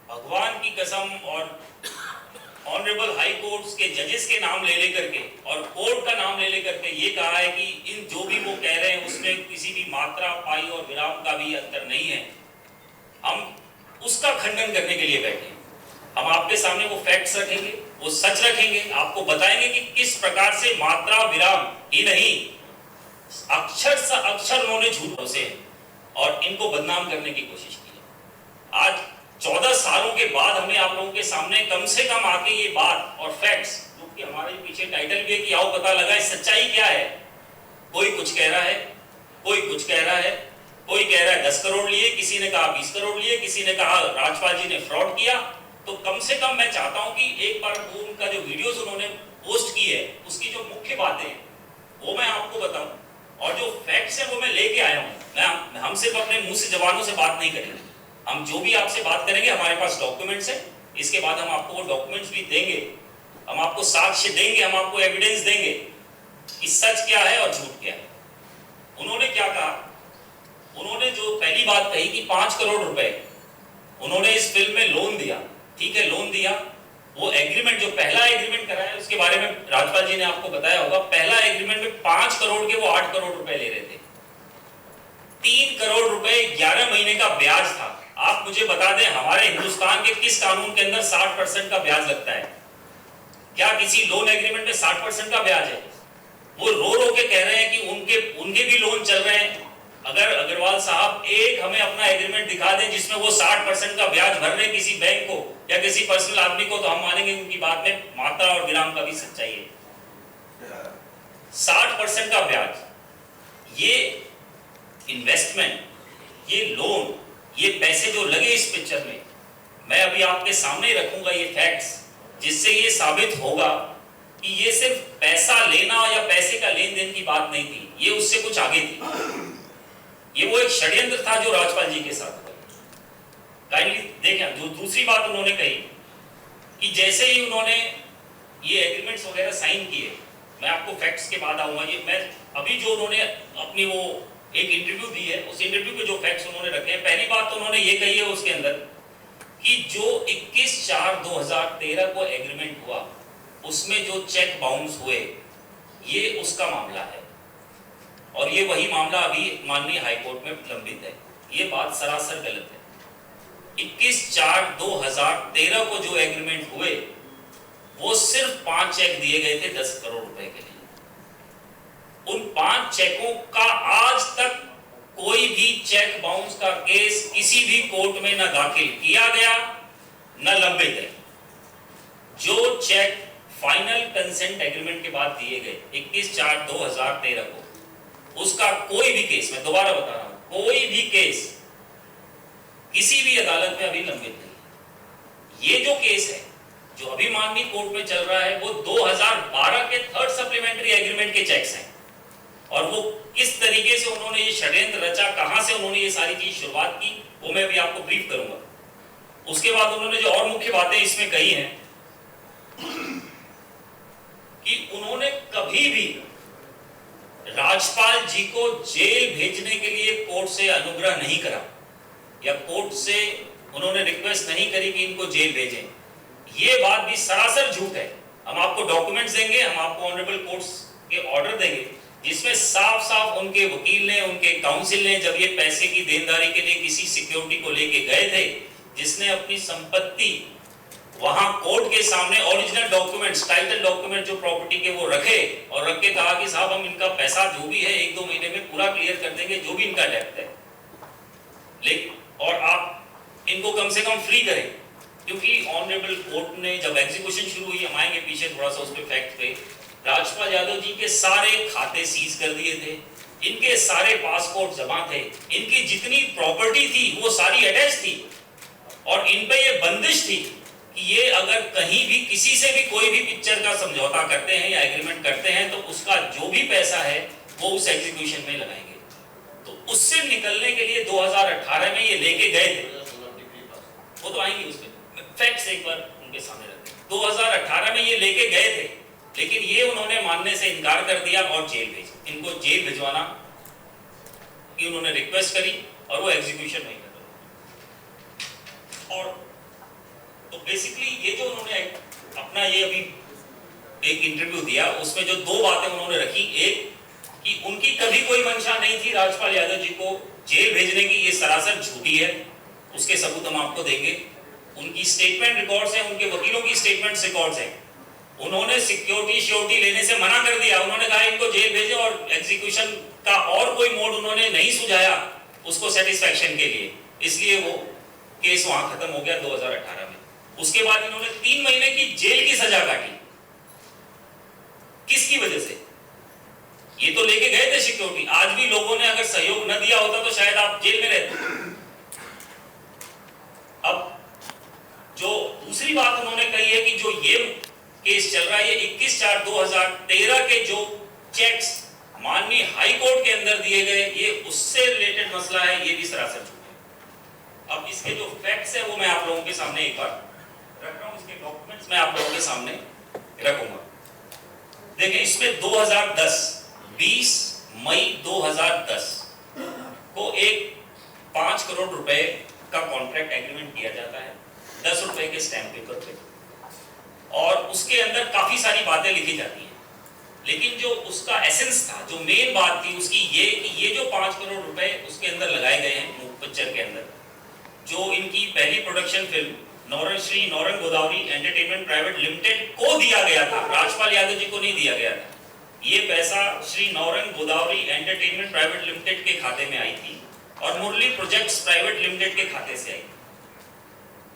भगवान की कसम और ऑनरेबल हाई कोर्ट्स के जजेस के नाम ले लेकर के और कोर्ट का नाम ले लेकर के ये कहा है कि इन जो भी वो कह रहे हैं उसमें किसी भी मात्रा, पाई और विराम का भी अंतर नहीं है, हम उसका खंडन करने के लिए बैठे हैं। हम आपके सामने वो फैक्ट्स रखेंगे, वो सच रखेंगे, आपको बताएंगे कि किस प्रकार से मात्रा, विराम ही नहीं, अक्षर से अक्षर उन्होंने झूठ से और इनको बदनाम करने की कोशिश की है। आज 14 सालों के बाद हमें आप लोगों के सामने कम से कम आके ये बात और फैक्ट्स, जो कि हमारे पीछे टाइटल भी है कि आओ पता लगा सच्चाई क्या है। कोई कुछ कह रहा है, कोई कुछ कह रहा है, कोई कह रहा है 10 करोड़ लिए, किसी ने कहा 20 करोड़ लिए, किसी ने कहा राजपाल जी ने फ्रॉड किया। तो कम से कम मैं चाहता हूं कि एक बार वो उनका जो वीडियोस उन्होंने पोस्ट की है उसकी जो मुख्य बातें हैं वो मैं आपको बताऊं, और जो फैक्ट्स हैं वो मैं लेके आया हूं। हम सिर्फ अपने मुंह से जबानों से बात नहीं करेंगे, हम जो भी आपसे बात करेंगे हमारे पास डॉक्यूमेंट्स है, इसके बाद हम आपको वो डॉक्यूमेंट्स भी देंगे, हम आपको साक्ष्य देंगे, हम आपको एविडेंस देंगे कि सच क्या है और झूठ क्या है। उन्होंने क्या कहा, उन्होंने जो पहली बात कही कि 5 करोड़ रुपए उन्होंने इस फिल्म में लोन दिया। ठीक है, लोन दिया, वो एग्रीमेंट जो पहला एग्रीमेंट कराया उसके बारे में राजपाल जी ने आपको बताया होगा। पहला एग्रीमेंट में 5 करोड़ के वो 8 करोड़ रुपए ले रहे थे। 3 करोड़ रुपए 11 महीने का ब्याज था। आप मुझे बता दें हमारे हिंदुस्तान के किस कानून के अंदर 60% का ब्याज लगता है? क्या किसी लोन एग्रीमेंट में 60% का ब्याज है? वो रो रो के कह रहे हैं कि उनके भी लोन चल रहे हैं। अगर अग्रवाल साहब एक हमें अपना एग्रीमेंट दिखा दें जिसमें वो 60% का ब्याज भर रहे किसी बैंक को या किसी पर्सनल आदमी को, तो हम मानेंगे उनकी बात में मात्रा और विराम का भी सच्चाई है। 60% का ब्याज, ये इन्वेस्टमेंट, ये लोन, ये पैसे जो लगे इस पिक्चर में, मैं अभी आपके सामने रखूंगा ये फैक्ट्स, जिससे ये साबित होगा कि ये सिर्फ पैसा लेना या पैसे का लेन देन की बात नहीं थी, ये उससे कुछ आगे थी। ये वो एक षड्यंत्र था जो राजपाल जी के साथ हुआ। काइंडली देखें, जो दूसरी बात उन्होंने कही कि जैसे ही उन्होंने ये एग्रीमेंट्स वगैरह साइन किए, मैं आपको फैक्ट्स के बाद आऊंगा, ये मैं अभी जो उन्होंने अपनी वो एक इंटरव्यू दी है उस इंटरव्यू के जो फैक्ट्स उन्होंने रखे हैं, पहली बात तो उन्होंने ये कही है उसके अंदर कि जो 21/4/2013 को एग्रीमेंट हुआ उसमें जो चेक बाउंस हुए ये उसका मामला है, और ये वही मामला अभी माननीय हाईकोर्ट में लंबित है। ये बात सरासर गलत है। 21/4/2013 को जो एग्रीमेंट हुए वो सिर्फ 5 चेक दिए गए थे 10 करोड़ रुपए के लिए। उन 5 चेकों का आज तक कोई भी चेक बाउंस का केस किसी भी कोर्ट में न दाखिल किया गया न लंबित है। जो चेक फाइनल कंसेंट एग्रीमेंट के बाद दिए गए 21/4/2013 को, उसका कोई भी केस, मैं दोबारा बता रहा हूं, कोई भी केस किसी भी अदालत में अभी लंबित नहीं। ये जो केस है जो अभी माननीय कोर्ट में चल रहा है वो 2012 के 3rd सप्लीमेंट्री एग्रीमेंट के चेक्स हैं, और वो किस तरीके से उन्होंने ये षड्यंत्र रचा, कहां से उन्होंने ये सारी चीज शुरुआत की, वो मैं भी आपको ब्रीफ करूंगा। उसके बाद उन्होंने जो और मुख्य बातें इसमें कही हैं कि उन्होंने कभी भी राजपाल जी को जेल भेजने के लिए कोर्ट से अनुग्रह नहीं करा या कोर्ट से उन्होंने रिक्वेस्ट नहीं करी कि इनको जेल भेजें। ये बात भी सरासर झूठ है। हम आपको डॉक्यूमेंट्स देंगे, हम आपको ऑनरेबल कोर्ट्स के ऑर्डर देंगे जिसमें साफ साफ उनके वकील ने, उनके काउंसिल ने जब ये पैसे की देनदारी के लिए किसी सिक्योरिटी को लेके गए थे, जिसने अपनी संपत्ति वहां कोर्ट के सामने ओरिजिनल डॉक्यूमेंट्स, टाइटल डॉक्यूमेंट जो प्रॉपर्टी के वो रखे और रख के कहा कि साहब हम इनका पैसा जो भी है 1-2 महीने में पूरा क्लियर कर देंगे, जो भी इनका डेप्थ है, लेकिन और आप इनको कम से कम फ्री करें। क्योंकि ऑनरेबल कोर्ट ने जब एग्जीक्यूशन शुरू हुई, हम आएंगे पीछे थोड़ा सा उस पे फैक्ट पे, राजपाल यादव जी के सारे खाते सीज कर दिए थे, इनके सारे पासपोर्ट जमा थे, इनकी जितनी प्रॉपर्टी थी वो सारी अटैच थी, और इन पे ये बंदिश थी कि ये अगर कहीं भी किसी से भी कोई भी पिक्चर का समझौता करते हैं या एग्रीमेंट करते हैं तो उसका जो भी पैसा है वो उस एग्जीक्यूशन में लगाएंगे। तो उससे निकलने के लिए 2018 में ये लेके गए थे, वो तो आएंगे उस पे फैक्ट्स एक बार उनके सामने रखते हैं। 2018 में ये लेके गए थे, लेकिन ये उन्होंने मानने से इनकार कर दिया और जेल भेजा। इनको जेल भिजवाना की उन्होंने रिक्वेस्ट करी और वो एग्जीक्यूशन नहीं कर रहे। और तो बेसिकली ये जो उन्होंने अपना ये अभी एक इंटरव्यू दिया, उसमें जो दो बातें उन्होंने रखी, एक कि उनकी कभी कोई मंशा नहीं थी राजपाल यादव जी को जेल भेजने की, ये सरासर झूठी है, उसके सबूत हम आपको देंगे। उनकी स्टेटमेंट रिकॉर्ड्स हैं, उनके वकीलों की स्टेटमेंट रिकॉर्ड्स हैं। उन्होंने सिक्योरिटी लेने से मना कर दिया, उन्होंने कहा इनको जेल भेजें, और एग्जीक्यूशन का और कोई मोड उन्होंने नहीं सुझाया उसको सेटिस्फैक्शन के लिए, इसलिए वो केस वहां खत्म हो गया 2018 में। उसके बाद इन्होंने 3 महीने की जेल की सजा काटी, किसकी वजह से? ये तो लेके गए थे सिक्योरिटी, आज भी लोगों ने अगर सहयोग न दिया होता तो शायद आप जेल में रहते। अब जो दूसरी बात उन्होंने कही है कि जो ये केस चल रहा है, ये 21/4/2013 के जो चेक्स माननीय हाई कोर्ट के अंदर दिए गए, ये उससे रिलेटेड मसला है, ये भी सरासर झूठ है। अब इसके जो फैक्ट्स है वो मैं आप लोगों के सामने एक बार रख रहा हूं, इसके डॉक्यूमेंट्स मैं आप लोगों के सामने रखूंगा। देखिए, इसमें 20 मई 2010 को एक 5 करोड़ रुपए का कॉन्ट्रैक्ट एग्रीमेंट किया जाता है 10 रुपए के स्टैम्प पेपर पे, और उसके अंदर काफी सारी बातें लिखी जाती हैं, लेकिन जो उसका एसेंस था, जो मेन बात थी उसकी ये कि ये जो 5 करोड़ रुपए उसके अंदर लगाए गए हैं पिक्चर के अंदर, जो इनकी पहली production film Shri Naurang Godavari entertainment private limited को दिया गया था, राजपाल यादव जी को नहीं दिया गया था। ये पैसा Shri Naurang Godavari entertainment private limited के खाते में आई थी और मुरली प्रोजेक्ट्स प्राइवेट लिमिटेड के खाते से आई।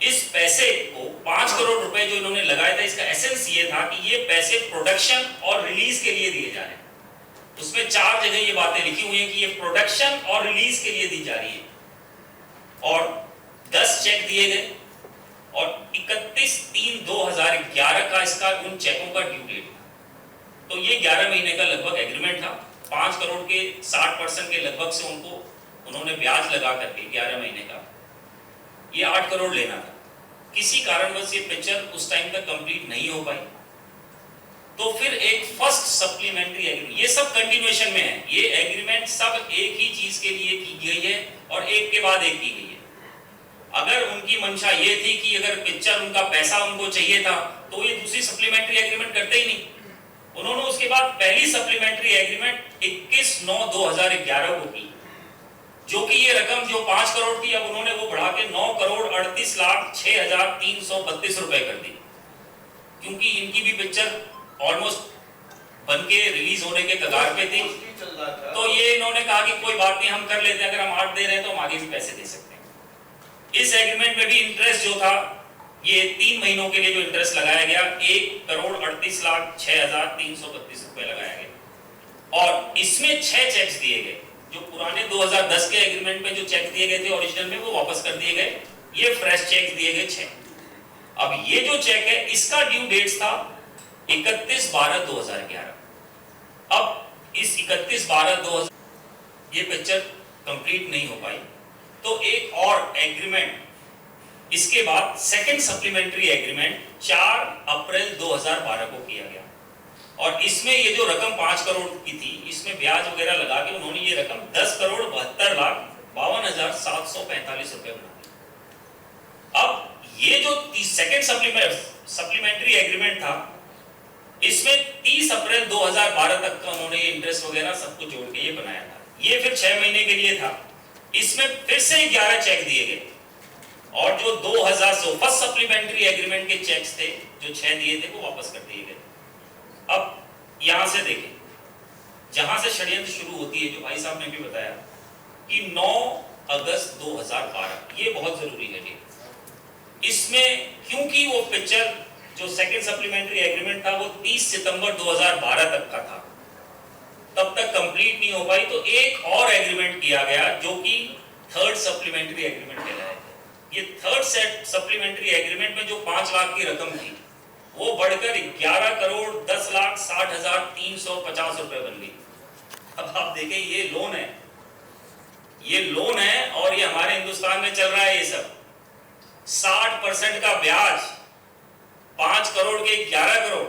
इस पैसे को 5 करोड़ रुपए जो इन्होंने लगाया था, इसका एसेंस ये था कि ये पैसे प्रोडक्शन और रिलीज के लिए दिए जा रहे हैं। उसमें 4 जगह ये बातें लिखी हुई हैं कि ये प्रोडक्शन और रिलीज के लिए दी जा रही है, और 10 चेक दिए गए, और 31/3/2011 का इसका उन चेकों का ड्यू डेट था। तो ये 11 महीने का लगभग एग्रीमेंट था। 5 करोड़ के 60% के लगभग से उन्होंने ब्याज लगा करके 11 महीने का ये 8 करोड़ लेना था। किसी कारणवश ये पिक्चर उस टाइम तक कंप्लीट नहीं हो पाई, तो फिर एक फर्स्ट सप्लीमेंट्री एग्रीमेंट, ये सब कंटिन्यूएशन में है, ये एग्रीमेंट सब एक ही चीज के लिए की गई है और एक के बाद एक की गई है। अगर उनकी मंशा ये थी कि अगर पिक्चर उनका पैसा उनको चाहिए था तो ये दूसरी सप्लीमेंट्री एग्रीमेंट करते ही नहीं। उन्होंने उसके बाद पहली सप्लीमेंट्री एग्रीमेंट 21/9/2011 को की, जो कि ये रकम जो 5 करोड़ थी, अब उन्होंने वो बढ़ा के 9,38,06,332 रुपए कर दी, क्योंकि इनकी भी पिक्चर ऑलमोस्ट बन के रिलीज होने के कगार पे थी। तो ये इन्होंने कहा कि कोई बात नहीं, हम कर लेते हैं, अगर हम 8 दे रहे हैं तो हम आगे भी पैसे दे सकते हैं। इस एग्रीमेंट में भी इंटरेस्ट जो था, ये 3 महीनों के लिए जो इंटरेस्ट लगाया गया 1,38,06,332 रुपए लगाया गया, और इसमें 6 चेक्स दिए गए। जो पुराने 2010 के एग्रीमेंट में जो चेक दिए गए थे ओरिजिनल में, वो वापस कर दिए गए, ये फ्रेश चेक दिए गए 6। अब ये जो चेक है, इसका ड्यू डेट था 31/12/2011। अब इस 31/12/2000 ये पिक्चर कंप्लीट नहीं हो पाई, तो एक और एग्रीमेंट इसके बाद सेकंड सप्लीमेंट्री एग्रीमेंट 4 अप्रैल 2012 को किया गया, और इसमें ये जो रकम 5 करोड़ की थी, इसमें ब्याज वगैरह लगा के उन्होंने ये रकम 10,72,52,745 रुपए बना दी। अब ये जो सेकंड सप्लीमेंट्री एग्रीमेंट था, इसमें 30 अप्रैल 2012 तक का उन्होंने इंटरेस्ट वगैरह सब कुछ जोड़ के ये बनाया था। ये फिर 6 महीने के लिए था। इसमें फिर से 11 चेक दिए गए, और जो 2000 फर्स्ट सप्लीमेंट्री एग्रीमेंट के चेक्स थे जो 6 दिए थे, वो वापस कर दिए गए। अब यहां से देखें, जहां से षड्यंत्र शुरू होती है, जो भाई साहब ने भी बताया कि 9 अगस्त 2012, ये बहुत जरूरी है डेट। इसमें क्योंकि वो पिक्चर जो सेकंड सप्लीमेंट्री एग्रीमेंट था वो 30 सितंबर 2012 तक का था, तब तक कंप्लीट नहीं हो पाई, तो एक और एग्रीमेंट किया गया जो कि थर्ड सप्लीमेंट्री एग्रीमेंट कहलाया। ये थर्ड सप्लीमेंट्री एग्रीमेंट में जो 5 लाख की रकम थी, वो बढ़कर 11,10,60,350 रुपए बन गई। अब आप देखें, ये लोन है, और ये हमारे हिंदुस्तान में चल रहा है ये सब। 60% का ब्याज, 5 करोड़ के 11 करोड़,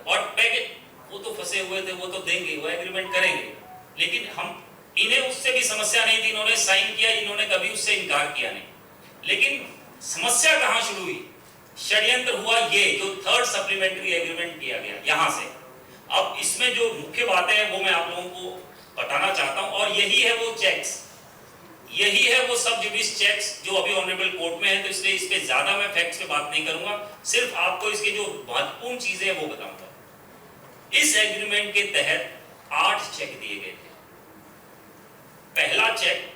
और पैकेज वो तो फंसे हुए थे, वो तो देंगे, वो एग्रीमेंट करेंगे, लेकिन इन्हें उससे भी समस्या नहीं थी, इन्होंने साइन किया, इन्होंने कभी उससे इनकार किया नहीं। लेकिन समस्या कहां शुरू हुई? षड्यंत्र हुआ ये जो थर्ड सप्लीमेंट्री एग्रीमेंट किया गया यहां से। अब इसमें जो मुख्य बातें हैं वो मैं आप लोगों को बताना चाहता हूं, और यही है वो चेक्स, यही है वो सब जुडिस चेक्स जो अभी ऑनरेबल कोर्ट में है। तो इसलिए इस पे ज्यादा मैं फैक्ट्स पे बात नहीं करूंगा, सिर्फ आपको इसके जो महत्वपूर्ण चीजें हैं वो बताऊंगा। इस एग्रीमेंट के तहत 8 चेक दिए गए थे। पहला चेक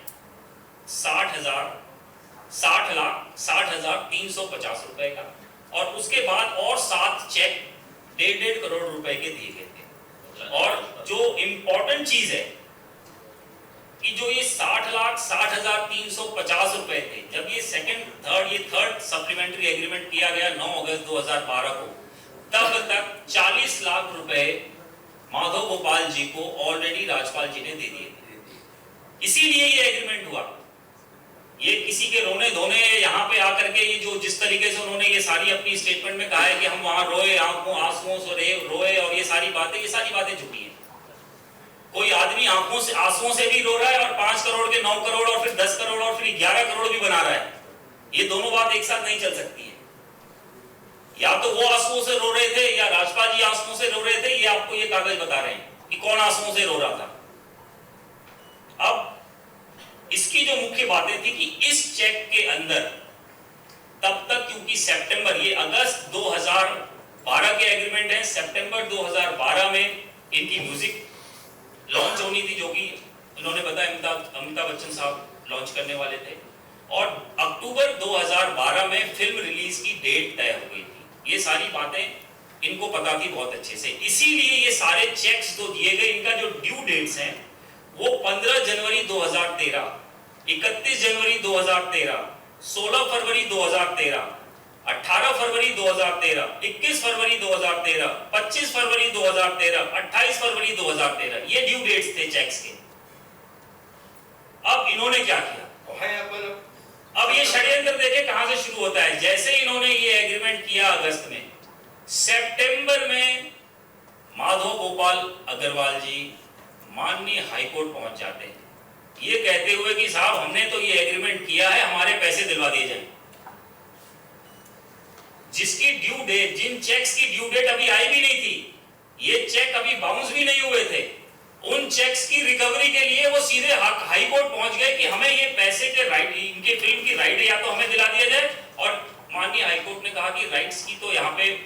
60,60,350 रुपए का, और उसके बाद और 7 चेक 1.5 करोड़ रुपए के दिए गए थे। और जो इंपॉर्टेंट चीज है कि जो ये 60,60,350 रुपए थे, जब ये थर्ड सप्लीमेंट्री एग्रीमेंट किया गया 9 अगस्त 2012 को, तब तक 40 लाख रुपए माधव गोपाल जी को ऑलरेडी राजपाल जी ने दे दिए थे। इसीलिए ये एग्रीमेंट हुआ। ये किसी के रोने धोने यहाँ पे आकर के ये जो जिस तरीके से उन्होंने ये सारी अपनी स्टेटमेंट में कहा है कि हम वहां रोए, आंसुओं से रोए, और ये सारी बातें झूठी हैं। कोई आदमी आंसुओं से भी रो रहा है, और 5 करोड़ के 9 करोड़ और फिर 10 करोड़ और फिर 11 करोड़ भी बना रहा है। ये दोनों बात एक साथ नहीं चल सकती है। या तो वो आंसुओं से रो रहे थे या राजपाल जी आंसुओं से रो रहे थे। ये आपको ये कागज बता रहे हैं कि कौन आंसुओं से रो रहा था। अब इसकी जो मुख्य बातें थी कि इस चेक के अंदर तब तक, क्योंकि सितंबर, ये अगस्त 2012 के एग्रीमेंट है, सितंबर 2012 में इनकी म्यूजिक लॉन्च होनी थी, जो कि उन्होंने बताया अमिताभ बच्चन साहब लॉन्च करने वाले थे, और अक्टूबर 2012 में फिल्म रिलीज की डेट तय हो गई थी। ये सारी बातें इनको पता थी बहुत अच्छे से। इसीलिए ये सारे चेक्स जो दिए गए, इनका जो ड्यू डेट्स हैं वो 15 जनवरी 2013, 31 जनवरी 2013, 16 फरवरी 2013, 18 फरवरी 2013, 21 फरवरी 2013, 25 फरवरी 2013, 28 फरवरी 2013, ये ड्यू डेट्स थे चेक्स के। अब इन्होंने क्या किया? अब ये षड्यंत्र देखे कहां से शुरू होता है। जैसे इन्होंने ये एग्रीमेंट किया अगस्त में, सितंबर में माधव गोपाल अग्रवाल जी माननीय हाईकोर्ट पहुंच जाते हैं, ये कहते हुए कि साहब हमने तो ये एग्रीमेंट किया है, हमारे पैसे दिलवा दिए जाएं। जिसकी ड्यू डेट, जिन चेक्स की ड्यू डेट अभी आई भी नहीं थी, ये चेक अभी बाउंस भी नहीं हुए थे, उन चेक्स की रिकवरी के लिए वो सीधे हाई कोर्ट पहुंच गए कि हमें ये पैसे के राइट, इनके फिल्म की राइट या तो हमें दिला दिया जाए। और माननीय हाई कोर्ट ने कहा कि राइट्स की तो यहाँ पे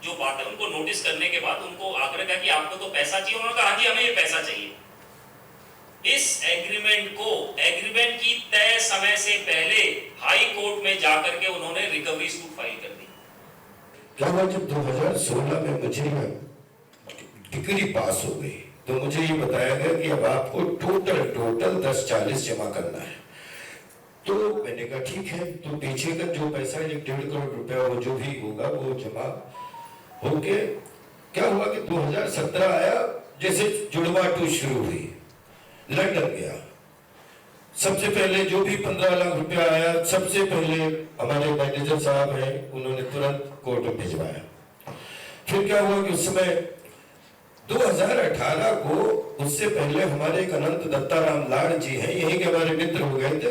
जो बात है, उनको नोटिस करने के बाद उनको आग्रह किया कि आपको तो पैसा चाहिए। उन्होंने कहा जी हमें ये पैसा चाहिए। इस एग्रीमेंट की तय समय से पहले हाई कोर्ट में जाकर के उन्होंने रिकवरी सूट फाइल कर दी। क्या हुआ, जब 2016 में मुझे डिग्री पास हो गई तो मुझे ये बताया गया कि अब आपको टोटल 1040 जमा करना है। तो मैंने कहा ठीक है। तो पीछे का जो पैसा 1.5 करोड़ रुपया वो जो भी होगा वो जमा होके क्या हुआ कि 2017 आया, जैसे जुड़वा 2 शुरू हुई, लंदन गया। सबसे पहले जो भी 15 लाख रुपया आया, सबसे पहले हमारे मैनेजर साहब हैं, उन्होंने तुरंत कोर्ट में भिजवाया। फिर क्या हुआ कि उस समय 2018 को, उससे पहले हमारे एक अनंत दत्ताराम लाड जी हैं, यही के हमारे मित्र हो गए थे,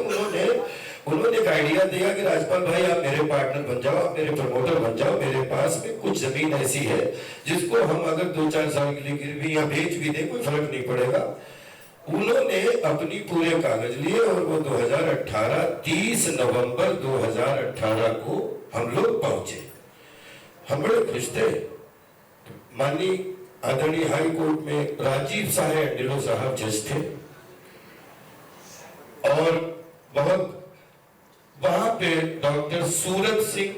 उन्होंने एक आइडिया दिया कि राजपाल भाई आप मेरे पार्टनर बन जाओ, आप मेरे प्रमोटर बन जाओ। मेरे पास में कुछ जमीन ऐसी है जिसको हम अगर 2-4 साल के लिए गिरवी या बेच भी दें कोई फर्क नहीं पड़ेगा। उन्होंने अपनी पूरे कागज लिए और वो 2018 30 नवंबर 2018 को हम लोग पहुंचे। हम बड़े खुश थे। माननीय आदरणीय हाई कोर्ट में राजीव साहेब डिलो साहब जज थे, और बहुत वहां पे डॉक्टर सूरत सिंह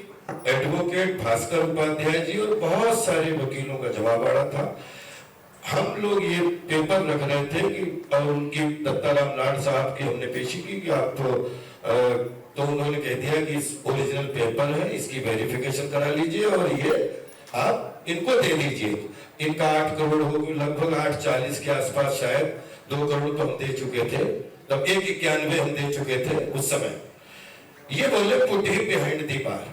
एडवोकेट, भास्कर उपाध्याय जी और बहुत सारे वकीलों का जवाब आड़ा था। हम लोग ये पेपर रख रहे थे कि, और उनकी दत्ताराम लाड साहब की हमने पेशी की कि आप तो उन्होंने कह दिया कि इस ओरिजिनल पेपर है, इसकी वेरिफिकेशन करा लीजिए और ये आप इनको दे दीजिए। इनका 8 करोड़ हो, लगभग 840 के आसपास, शायद 2 करोड़ तो हम दे चुके थे, तब 191 हम दे चुके थे उस समय। ये बोले put him behind the bar.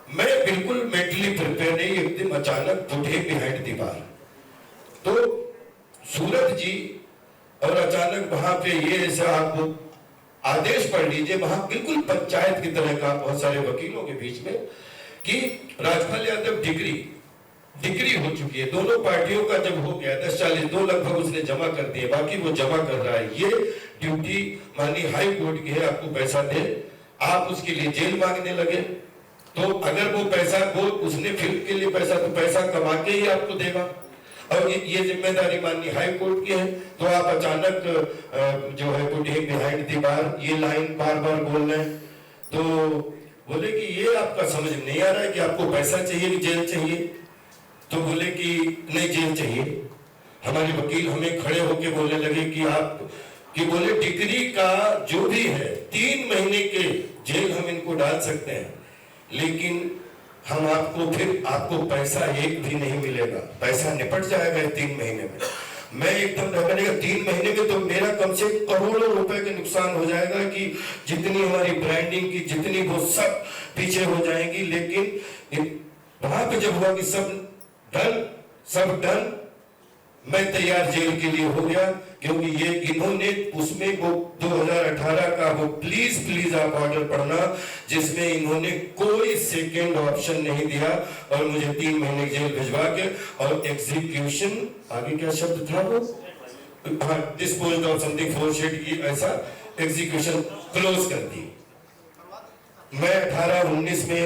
मैं बिल्कुल मेंटली प्रिपेयर नहीं, एकदम अचानक put him behind the bar. तो सूरत जी और अचानक वहां पे ये ऐसा आदेश पढ़ लीजिए, वहां बिल्कुल पंचायत की तरह का बहुत सारे वकीलों के बीच में कि राजपाल यादव डिग्री हो चुकी है, दोनों पार्टियों का जब हो गया 10-40 लगभग उसने जमा कर दिए, बाकी वो जमा कर रहा है। ये ड्यूटी माननीय हाई कोर्ट की है, आपको पैसा दे, आप उसके लिए जेल मांगने लगे, तो अगर वो पैसा वो उसने फिल्म के लिए पैसा कमा के ही आपको देगा, और ये जिम्मेदारी माननीय हाई कोर्ट की है, तो आप अचानक जो है पुटिंग बिहाइंड द बार ये लाइन बार बार बोल रहे हैं। तो बोले कि ये आपका समझ नहीं आ रहा है कि आपको पैसा चाहिए कि जेल चाहिए, तो बोले कि नहीं जेल चाहिए। हमारे वकील हमें खड़े होके बोलने लगे कि बोले डिग्री का जो भी है 3 महीने के जेल हम इनको डाल सकते हैं, लेकिन हम आपको पैसा एक भी नहीं मिलेगा, पैसा निपट जाएगा 3 महीने में। मैं एकदम बनेगा 3 महीने में तो मेरा कम से करोड़ों रुपए के नुकसान हो जाएगा, कि जितनी हमारी ब्रांडिंग की जितनी वो सब पीछे हो जाएंगी। लेकिन वहां पे जब हुआ कि सब डन, मैं तैयार जेल के लिए हो गया, क्योंकि ये इन्होंने उसमें वो 2018 का वो प्लीज आप ऑर्डर पढ़ना, जिसमें इन्होंने कोई सेकेंड ऑप्शन नहीं दिया और मुझे 3 महीने जेल भिजवा के और एग्जीक्यूशन, आगे क्या शब्द था वो, डिस्पोज ऑफ समथिंग फोरशेड की ऐसा एग्जीक्यूशन क्लोज कर दी। मैं 18-19 में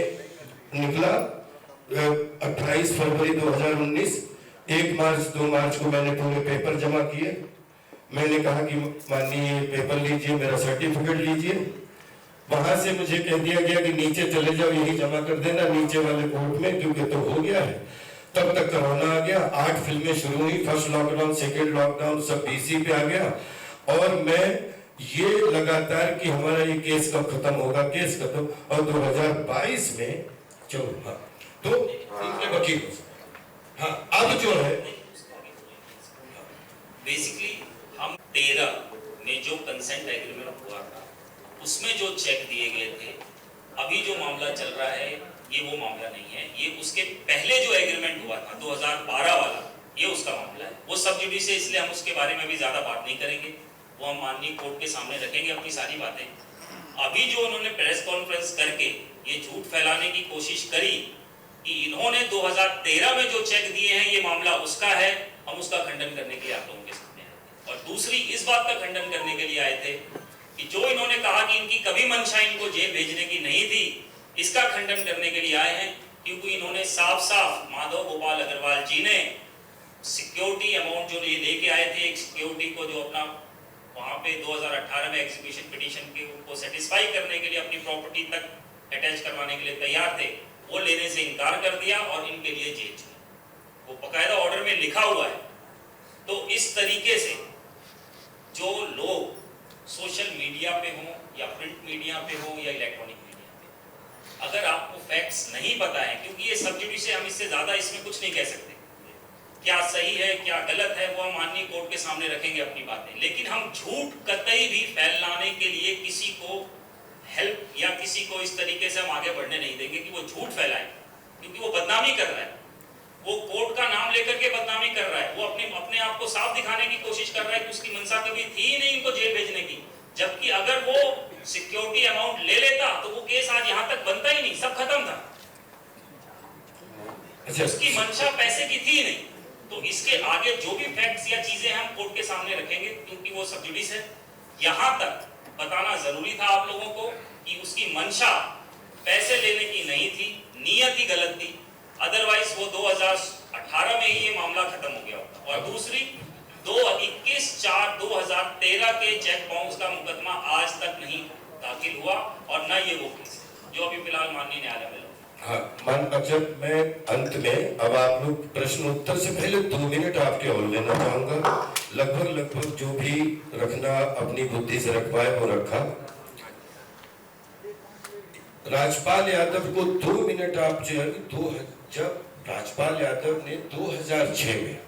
निकला, 28 फरवरी 2019, 1 मार्च 2 मार्च को मैंने पूरे पेपर जमा किए। मैंने कहा कि माननीय पेपर लीजिए, मेरा सर्टिफिकेट लीजिए। वहां से मुझे कह दिया गया कि नीचे चले जाओ, यही जमा कर देना नीचे वाले कोर्ट में, क्योंकि तो हो गया है। तब तक कोरोना आ गया, 8 फिल्में शुरू हुई, फर्स्ट लॉकडाउन सेकेंड लॉकडाउन सब बीसी पे आ गया, और मैं ये लगातार कि हमारा ये केस कब खत्म होगा, केस खत्म, और 2022 में चलो तो इनके वकील, हाँ अब जो है बेसिकली हम 13 में जो कंसेंट एग्रीमेंट हुआ था उसमें जो चेक दिए गए थे, अभी जो मामला चल रहा है ये वो मामला नहीं है, ये उसके पहले जो एग्रीमेंट हुआ था 2012 वाला, ये उसका मामला है। वो सब जुडिस है, इसलिए हम उसके बारे में भी ज्यादा बात नहीं करेंगे, वो हम माननीय कोर्ट के सामने रखेंगे अपनी सारी बातें। अभी जो उन्होंने प्रेस कॉन्फ्रेंस करके ये झूठ फैलाने की कोशिश करी कि इन्होंने 2013 में जो चेक दिए हैं ये मामला उसका है, हम उसका खंडन करने के लिए आप लोगों के सामने आए थे। और दूसरी इस बात का खंडन करने के लिए आए थे कि जो इन्होंने कहा कि इनकी कभी मंशा इनको जेल भेजने की नहीं थी, इसका खंडन करने के लिए आए हैं, क्योंकि इन्होंने साफ साफ माधव गोपाल अग्रवाल जी ने सिक्योरिटी अमाउंट जो लेके आए थे, एक सिक्योरिटी को जो अपना वहां पे 2018 में एग्जीक्यूशन पिटीशन के को सेटिस्फाई करने के लिए अपनी प्रॉपर्टी तक अटैच करवाने के लिए तैयार थे, वो लेने से इनकार कर दिया और इनके लिए जेल चुनी। वो बकायदा ऑर्डर में लिखा हुआ है। तो इस तरीके से जो लोग सोशल मीडिया पे हो या प्रिंट मीडिया पे हो या इलेक्ट्रॉनिक मीडिया पे, अगर आपको फैक्ट्स नहीं पता है, क्योंकि ये सब जुडिस है, हम इससे ज्यादा इसमें कुछ नहीं कह सकते, क्या सही है क्या गलत है वो हम माननीय कोर्ट के सामने रखेंगे अपनी बातें, लेकिन हम झूठ कतई भी फैलाने के लिए किसी को हेल्प या किसी को इस तरीके से हम आगे बढ़ने नहीं देंगे कि वो झूठ फैलाए, क्योंकि वो बदनामी कर रहा है, वो कोर्ट का नाम लेकर के बदनामी कर रहा है, वो अपने आप को साफ दिखाने की कोशिश कर रहा है कि उसकी मंशा कभी थी ही नहीं इनको जेल भेजने की, जबकि अगर वो सिक्योरिटी अमाउंट ले लेता तो वो केस आज यहाँ तक बनता ही नहीं, सब खत्म था। उसकी मंशा पैसे की थी नहीं। तो इसके आगे जो भी फैक्ट्स या चीजें हम कोर्ट के सामने रखेंगे, क्योंकि वो सब जुडिस है। यहाँ तक बताना जरूरी था आप लोगों को कि उसकी मंशा पैसे लेने की नहीं थी, नियत ही गलत थी, अदरवाइज वो 2018 में ही ये मामला खत्म हो गया होता। और दूसरी 21/4/2013 के चेक बाउंस का मुकदमा आज तक नहीं दाखिल हुआ और न ये वो केस जो अभी फिलहाल माननीय न्यायालय में। हाँ, जब मैं अंत में, अब आप लोग प्रश्न उत्तर से पहले 2 मिनट आपके और लेना चाहूंगा, लगभग जो भी रखना अपनी बुद्धि से रख पाए वो रखा। राजपाल यादव को 2 मिनट आप जब राजपाल यादव ने 2006 में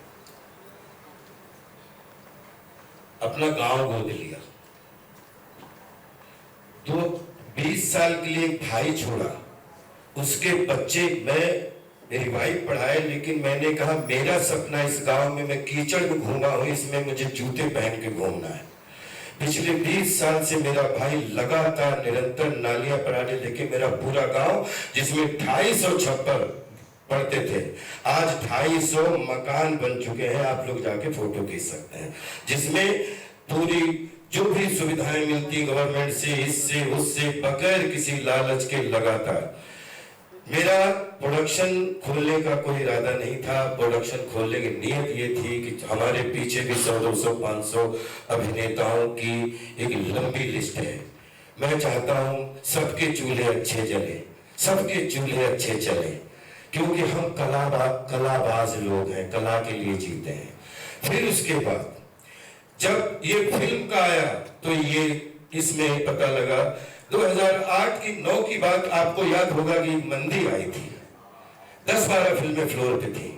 अपना गांव गोद लिया, 20 साल के लिए एक भाई छोड़ा, उसके बच्चे, मेरी वाइफ पढ़ाए, लेकिन मैंने कहा मेरा सपना इस गांव में मैं कीचड़ में घूमा हूं, इसमें मुझे जूते पहन के घूमना है। पिछले 20 साल से मेरा भाई लगातार निरंतर नालियां पराली लेके मेरा पूरा गांव, जिसमें 250 छप्पर पढ़ते थे, आज 250 मकान बन चुके हैं। आप लोग जाके फोटो खींच सकते हैं, जिसमें पूरी जो भी सुविधाएं मिलती गवर्नमेंट से, इससे उससे, बगैर किसी लालच के। लगातार मेरा प्रोडक्शन खोलने का कोई इरादा नहीं था। प्रोडक्शन खोलने की नीयत ये थी कि हमारे पीछे भी 100, 200, 500 अभिनेताओं की एक लंबी लिस्ट है। मैं चाहता हूं सबके चूल्हे अच्छे जले, सबके चूल्हे अच्छे चले, क्योंकि हम कलाबाज लोग हैं, कला के लिए जीते हैं। फिर उसके बाद जब ये फिल्म का आया तो ये इसमें पता लगा 2008 की 9 की बात आपको याद होगा कि मंदी आई थी, 10-12 फिल्में फ्लोर पे थी,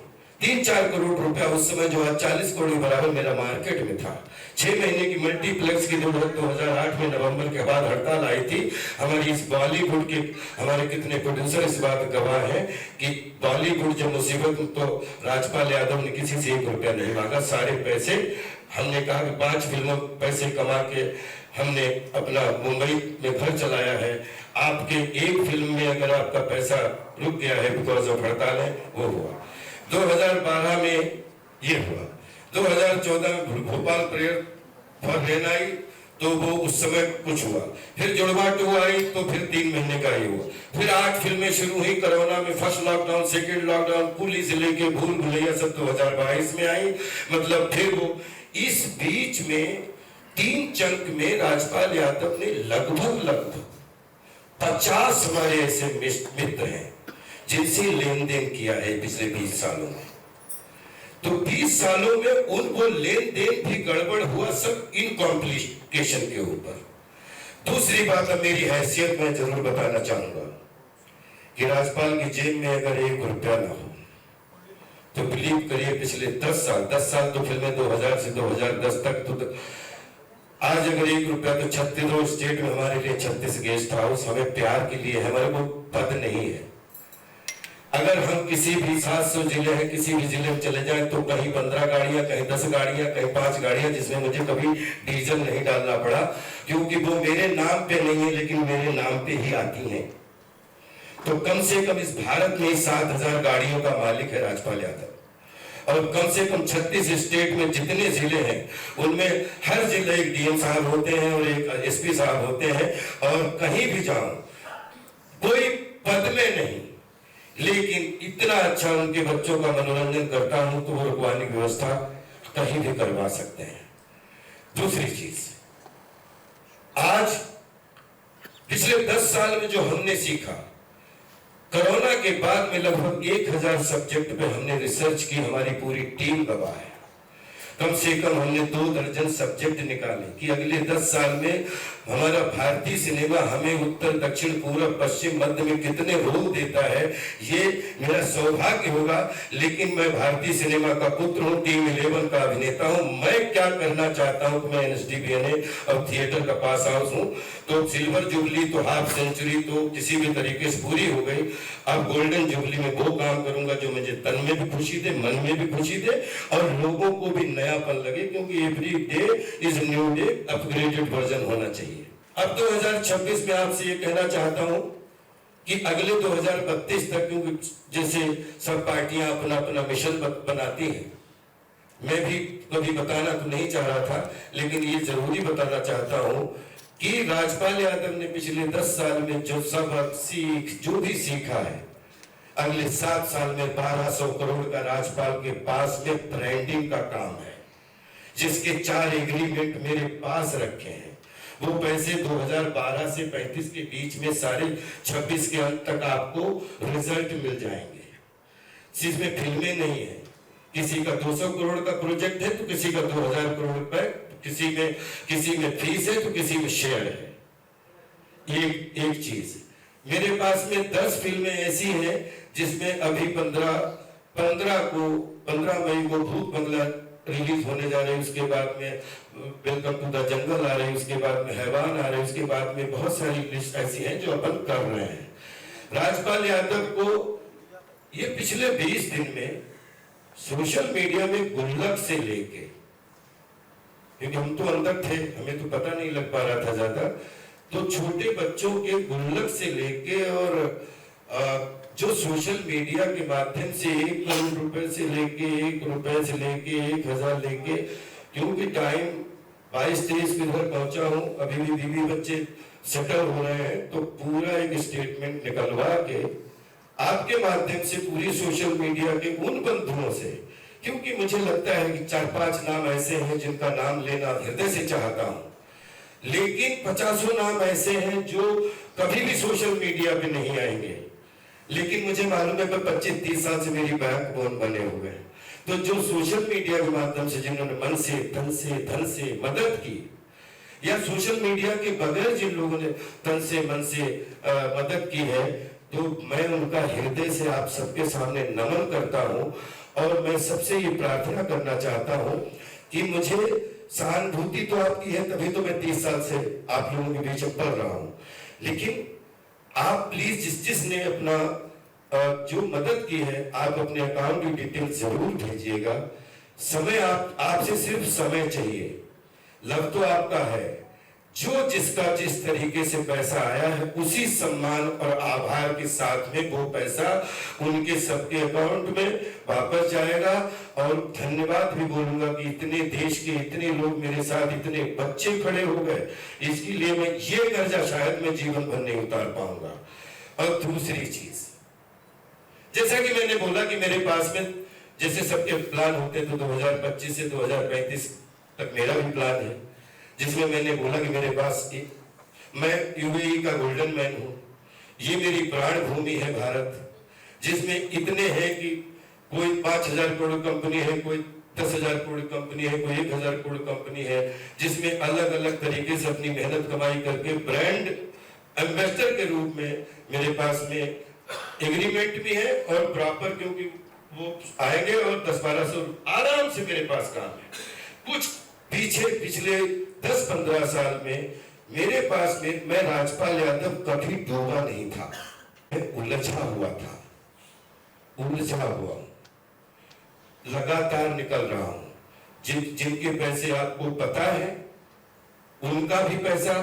3-4 करोड़ रुपया उस समय जो 40 करोड़ बराबर मेरा मार्केट में था। 6 महीने की मल्टीप्लेक्स की 2008 में नवंबर के बाद हड़ताल आई थी। हमारी इस बॉलीवुड के हमारे कितने प्रोड्यूसर इस बात गवाह हैं कि बॉलीवुड जब मुसीबत में, तो राजपाल यादव ने किसी से 1 रुपया नहीं मांगा। सारे पैसे हमने कहा कि 5 फिल्मों पैसे कमा के हमने अपना मुंबई में घर चलाया है। आपके एक फिल्म में अगर आपका पैसा रुक गया है बिकॉज ऑफ हड़ताल है, वो हुआ। 2012 में ये हुआ। 2014 में भोपाल प्रेयर फॉर रेन आई, तो वो उस समय कुछ हुआ। फिर जुड़वा 2 आई, तो फिर 3 महीने का ही हुआ। फिर 8 फिल्में शुरू हुई कोरोना में, first lockdown, second lockdown, police से लेके भूल भुलैया सब 2022 में आई। मतलब फिर वो इस बीच में 3 चंक में राजपाल यादव ने लगभग 50 हमारे ऐसे मित्र हैं जिनसे लेन देन किया है पिछले 20 सालों में। तो 20 सालों में उनको लेन देन भी गड़बड़ हुआ, सब इन कॉम्प्लिकेशन के ऊपर। दूसरी बात, अब मेरी हैसियत मैं जरूर बताना चाहूंगा कि राजपाल की जेब में अगर 1 रुपया ना हो तो बिलीव करिए पिछले 10 साल तो फिल्में 2000 से 2010 तक, तो आज अगर 1 रुपया तो 36 स्टेट में हमारे लिए 36 गेस्ट हाउस हमें प्यार के लिए है, हमारे को पद नहीं है। अगर हम किसी भी 700 जिले हैं, किसी भी जिले में चले जाएं तो कहीं 15 गाड़ियां, कहीं 10 गाड़ियां, कहीं 5 गाड़ियां, जिसमें मुझे कभी डीजल नहीं डालना पड़ा, क्योंकि वो मेरे नाम पे नहीं है लेकिन मेरे नाम पे ही आती हैं। तो कम से कम इस भारत में 7000 गाड़ियों का मालिक है राजपाल यादव, और कम से कम 36 स्टेट में जितने जिले हैं उनमें हर जिले एक डीएम साहब होते हैं और एक एसपी साहब होते हैं, और कहीं भी जाऊं कोई पद में नहीं, लेकिन इतना अच्छा उनके बच्चों का मनोरंजन करता हूं तो वो रुकवाने की व्यवस्था कहीं भी करवा सकते हैं। दूसरी चीज, आज पिछले 10 साल में जो हमने सीखा, कोरोना के बाद में लगभग 1000 सब्जेक्ट पे हमने रिसर्च की, हमारी पूरी टीम गवाह है। कम से कम हमने 2 दर्जन सब्जेक्ट निकाले कि अगले 10 साल में हमारा भारतीय सिनेमा हमें उत्तर, दक्षिण, पूर्व, पश्चिम, मध्य में कितने रोल देता है। ये मेरा सौभाग्य होगा, लेकिन मैं भारतीय सिनेमा का पुत्र हूँ, टीम 11 का अभिनेता हूँ। मैं क्या करना चाहता हूँ, मैं NSDBNA और थिएटर का पास आउट हूँ। तो सिल्वर जुबली तो हाफ सेंचुरी तो किसी भी तरीके से पूरी हो गई। अब गोल्डन जुबली में वो काम करूंगा जो मुझे तन में भी खुशी दे, मन में भी खुशी दे, और लोगों को भी नयापन लगे, क्योंकि every day is new day, upgraded version होना चाहिए। अब 2026 में आपसे ये कहना चाहता हूं कि अगले 2032 तक, क्योंकि जैसे सब पार्टियां अपना अपना मिशन बनाती हैं, मैं भी कभी बताना तो नहीं चाह रहा था, लेकिन ये जरूरी बताना चाहता हूं कि राजपाल यादव ने पिछले 10 साल में जो सबक जो भी सीखा है, अगले 7 साल में 1200 करोड़ का राजपाल के पास में ब्रांडिंग का काम है, जिसके 4 एग्रीमेंट मेरे पास रखे हैं। वो पैसे 2012 से 35 के बीच में सारे 26 के अंत तक आपको रिजल्ट मिल जाएंगे। जिसमें फिल्में नहीं है, किसी का 200 करोड़ का प्रोजेक्ट है तो किसी का 2000 करोड़ रुपए, किसी में फीस है तो किसी में शेयर है। एक चीज, मेरे पास में 10 फिल्में ऐसी हैं जिसमें अभी 15 मई को भूत बंगला रिलीज होने जा रही है, उसके बाद में वेलकम टू द जंगल आ रही है, उसके बाद में हैवान आ रही है, उसके बाद में बहुत सारी लिस्ट ऐसी हैं जो अपन कर रहे हैं। राजपाल यादव को ये पिछले 20 दिन में सोशल मीडिया में गुल्लक से लेके क्योंकि हम तो अंदर थे, हमें तो पता नहीं लग पा रहा था ज्यादा। तो छोटे बच्चों के गुल्लक से लेके और जो सोशल मीडिया के माध्यम से 1 करोड़ रुपए से लेके 1 रुपए से लेके 1,000 लेके, क्योंकि टाइम 22-23 के घर पहुंचा हूं, अभी भी बीवी बच्चे सेटल हो रहे हैं, तो पूरा एक स्टेटमेंट निकलवा के आपके माध्यम से पूरी सोशल मीडिया के उन बंधुओं से, क्योंकि मुझे लगता है कि 4-5 नाम ऐसे हैं जिनका नाम लेना हृदय से चाहता हूं, लेकिन 50 नाम ऐसे हैं जो कभी भी सोशल मीडिया पे नहीं आएंगे, लेकिन मुझे मालूम है कि 25-30 साल से मेरी बैकबोन बने हुए हैं। तो जो सोशल मीडिया के माध्यम से जिन्होंने मन से धन से मदद की, या सोशल मीडिया के बगैर जिन लोगों ने तन से मन से मदद की है, तो मैं उनका हृदय से आप सबके सामने नमन करता हूं। और मैं सबसे ये प्रार्थना करना चाहता हूं कि मुझे सहानुभूति तो आपकी है, तभी तो मैं 30 साल से आप लोगों के बीच में पढ़ रहा हूं, लेकिन आप प्लीज जिसने अपना जो मदद की है, आप अपने अकाउंट की डिटेल जरूर भेजिएगा। समय आपसे सिर्फ समय चाहिए, लव तो आपका है। जो जिसका जिस तरीके से पैसा आया है, उसी सम्मान और आभार के साथ में वो पैसा उनके सबके अकाउंट में वापस जाएगा। और धन्यवाद भी बोलूंगा कि इतने देश के इतने लोग मेरे साथ, इतने बच्चे खड़े हो गए, इसके लिए मैं ये कर्जा शायद मैं जीवन भर नहीं उतार पाऊंगा। और दूसरी चीज, जैसा कि मैंने बोला कि मेरे पास में जैसे सबके प्लान होते, तो 2025 से 2035 तक मेरा भी प्लान है, जिसमें मैंने बोला कि मेरे पास मैं यूएई का गोल्डन मैन हूं, ये मेरी प्राण भूमि है भारत, जिसमें इतने हैं कि कोई 5,000 करोड़ कंपनी है, कोई 10,000 करोड़ कंपनी है, कोई 1,000 करोड़ कंपनी है, जिसमें अलग अलग तरीके से अपनी मेहनत कमाई करके ब्रांड एम्बेसडर के रूप में मेरे पास में एग्रीमेंट भी है और प्रॉपर, क्योंकि वो आएंगे और 10-1200 आराम से मेरे पास काम है। कुछ पिछले 10-15 साल में मेरे पास में मैं राजपाल यादव कभी डूबा नहीं था, मैं उलझा हुआ था, उलझा हुआ, लगातार निकल रहा हूं। जिनके पैसे आपको पता है उनका भी पैसा,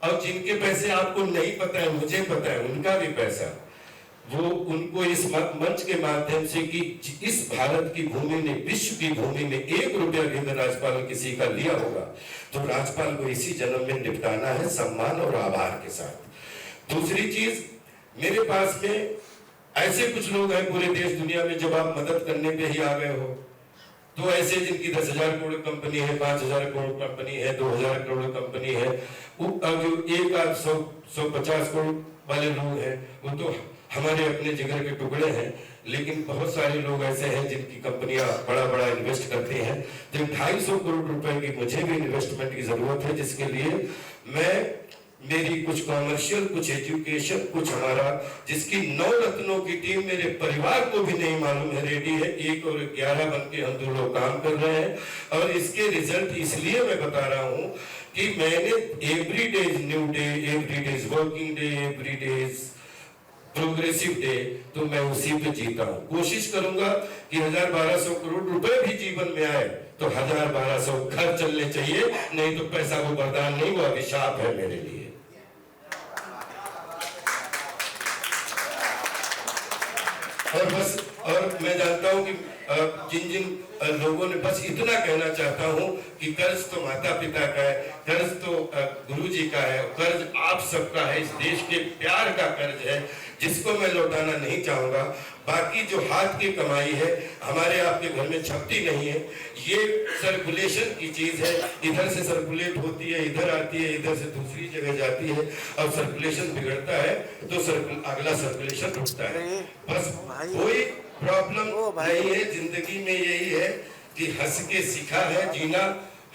और जिनके पैसे आपको नहीं पता है, मुझे पता है, उनका भी पैसा, वो उनको इस मंच के माध्यम से कि इस भारत की भूमि ने, विश्व की भूमि में 1 रुपया भी अगर राजपाल किसी का लिया होगा, तो राजपाल को इसी जन्म में निपटाना है, सम्मान और आभार के साथ। दूसरी चीज, मेरे पास में ऐसे कुछ लोग हैं पूरे देश दुनिया में, जब आप मदद करने पे ही आ गए हो, तो ऐसे जिनकी 10,000 करोड़ कंपनी है, 5,000 करोड़ कंपनी है, 2,000 करोड़ कंपनी है, जो 150 करोड़ वाले लोग हैं, वो तो हमारे अपने जिगर के टुकड़े हैं। लेकिन बहुत सारे लोग ऐसे हैं जिनकी कंपनियां बड़ा बड़ा इन्वेस्ट करती हैं। तो 250 करोड़ रुपए की मुझे भी इन्वेस्टमेंट की जरूरत है, जिसके लिए मैं, मेरी कुछ कॉमर्शियल, कुछ एजुकेशन, कुछ हमारा, जिसकी 9 रत्नों की टीम मेरे परिवार को भी नहीं मालूम है, रेडी है। 1 और 11 बन के हम 2 लोग काम कर रहे हैं। और इसके रिजल्ट इसलिए मैं बता रहा हूं कि मैंने every day is new day, every day is working day, every day is progressive day, तो मैं उसी पे जीता हूं। कोशिश करूंगा कि 1,000-1,200 करोड़ रुपए भी जीवन में आए तो 1,000-1,200 घर चलने चाहिए, नहीं तो पैसा वो वरदान नहीं, वो अभिशाप है मेरे लिए। और बस, और मैं जानता हूं कि जिन जिन लोगों ने, बस इतना कहना चाहता हूं कि कर्ज तो माता पिता का है, कर्ज तो गुरु जी का है, कर्ज आप सबका है, इस देश के प्यार का कर्ज है, जिसको मैं लौटाना नहीं चाहूंगा। बाकी जो हाथ की कमाई है, हमारे आपके घर में छपती नहीं है, ये सर्कुलेशन की चीज है, इधर से सर्कुलेट होती है, इधर आती है, इधर से दूसरी जगह जाती है, और सर्कुलेशन बिगड़ता है तो अगला सर्कुलेशन रुकता है। बस कोई प्रॉब्लम नहीं है जिंदगी में, यही है कि हंस के सीखा है जीना,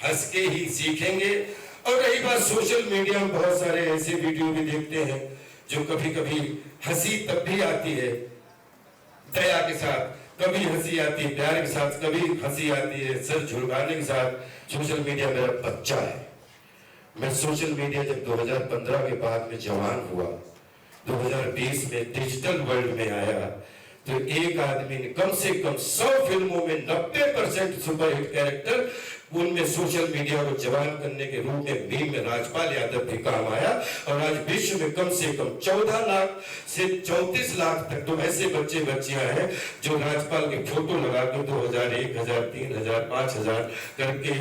हंस के ही सीखेंगे। और रही बात सोशल मीडिया में, बहुत सारे ऐसे वीडियो भी देखते हैं जो कभी कभी हंसी तब भी आती है दया के साथ, कभी हंसी आती है प्यार के साथ, कभी हंसी आती है सर झुकाने के साथ। सोशल मीडिया मेरा बच्चा है। मैं सोशल मीडिया जब 2015 के बाद में जवान हुआ, 2020 में डिजिटल वर्ल्ड में आया, तो एक आदमी ने कम से कम 100 फिल्मों में 90% सुपरहिट कैरेक्टर, उनमें सोशल मीडिया को जवान करने के रूप में मीम में राजपाल यादव भी काम आया। और आज विश्व में कम से कम 14 लाख से 34 लाख तक तो ऐसे बच्चे बच्चियां हैं जो राजपाल के फोटो लगा के 2000, 1000, 3000, 5000 करके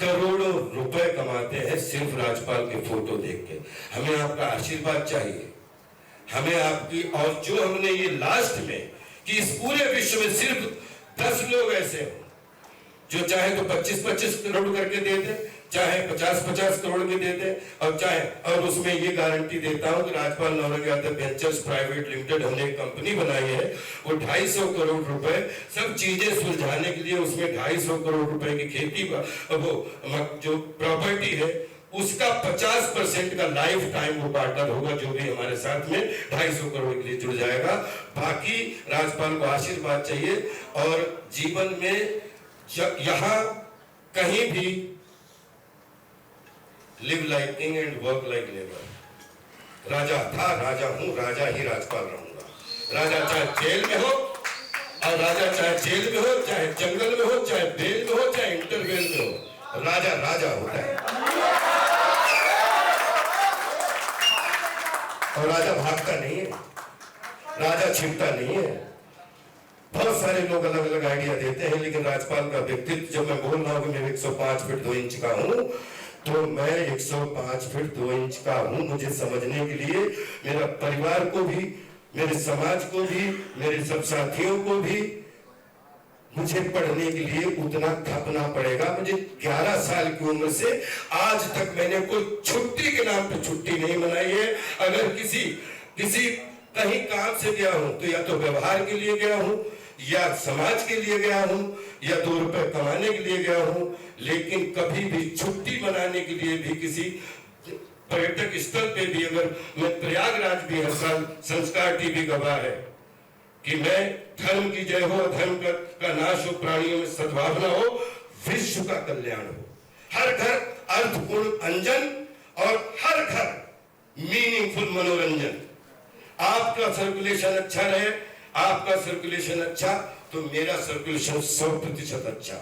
करोड़ों रुपए कमाते हैं सिर्फ राजपाल के फोटो देख के। हमें आपका आशीर्वाद चाहिए, हमें आपकी। और जो हमने ये लास्ट में कि इस पूरे विश्व में सिर्फ 10 लोग ऐसे हो जो चाहे तो 25-25 करोड़ करके दे दे, चाहे 50-50 करोड़ के दे दे, और चाहे, और उसमें ये गारंटी देता हूं कि Rajpal Navrang Yadav ventures private limited हमने एक कंपनी बनाई है, वो 250 करोड़ रुपए सब चीजें सुलझाने के लिए, उसमें 250 करोड़ रुपए की खेती, वो जो प्रॉपर्टी है उसका 50% का लाइफ टाइम वो पार्टनर होगा जो भी हमारे साथ में 250 करोड़ के लिए जुड़ जाएगा। बाकी राजपाल को आशीर्वाद चाहिए। और जीवन में यहां कहीं भी live like king and work like labour. राजा था, राजा हूं, राजा ही राजपाल रहूंगा। राजा चाहे जेल में हो, और राजा चाहे जेल में हो, चाहे जंगल में हो, चाहे बेल में हो, चाहे इंटरवेल में हो, राजा राजा होता है। और राजा भागता नहीं है, राजा छिपता नहीं है। बहुत सारे लोग अलग अलग आइडिया देते हैं, लेकिन राजपाल का व्यक्तित्व, जब मैं बोल रहा हूं कि मैं 105 फीट 2 इंच का हूं, तो मैं 105 फीट 2 इंच का हूं। मुझे समझने के लिए मेरा परिवार को भी, मेरे समाज को भी, मेरे सब साथियों को भी मुझे पढ़ने के लिए उतना खपना पड़ेगा। मुझे 11 साल की उम्र से आज तक मैंने कोई छुट्टी के नाम पे छुट्टी नहीं मनाई है। अगर किसी कहीं काम से गया हूं तो या तो व्यवहार के लिए गया हूं, या समाज के लिए गया हूं, या 2 रुपए कमाने के लिए गया हूं, लेकिन कभी भी छुट्टी मनाने के लिए भी किसी पर्यटक स्थल पे भी, अगर मैं प्रयागराज भी हर साल, संस्कार टीवी गवाह है कि मैं धर्म की जय हो, धर्म का नाश हो, प्राणियों में सद्भावना हो, विश्व का कल्याण हो, हर घर अर्थपूर्ण अंजन, और हर घर मीनिंगफुल मनोरंजन। आपका सर्कुलेशन अच्छा रहे, आपका सर्कुलेशन अच्छा तो मेरा सर्कुलेशन 100% अच्छा।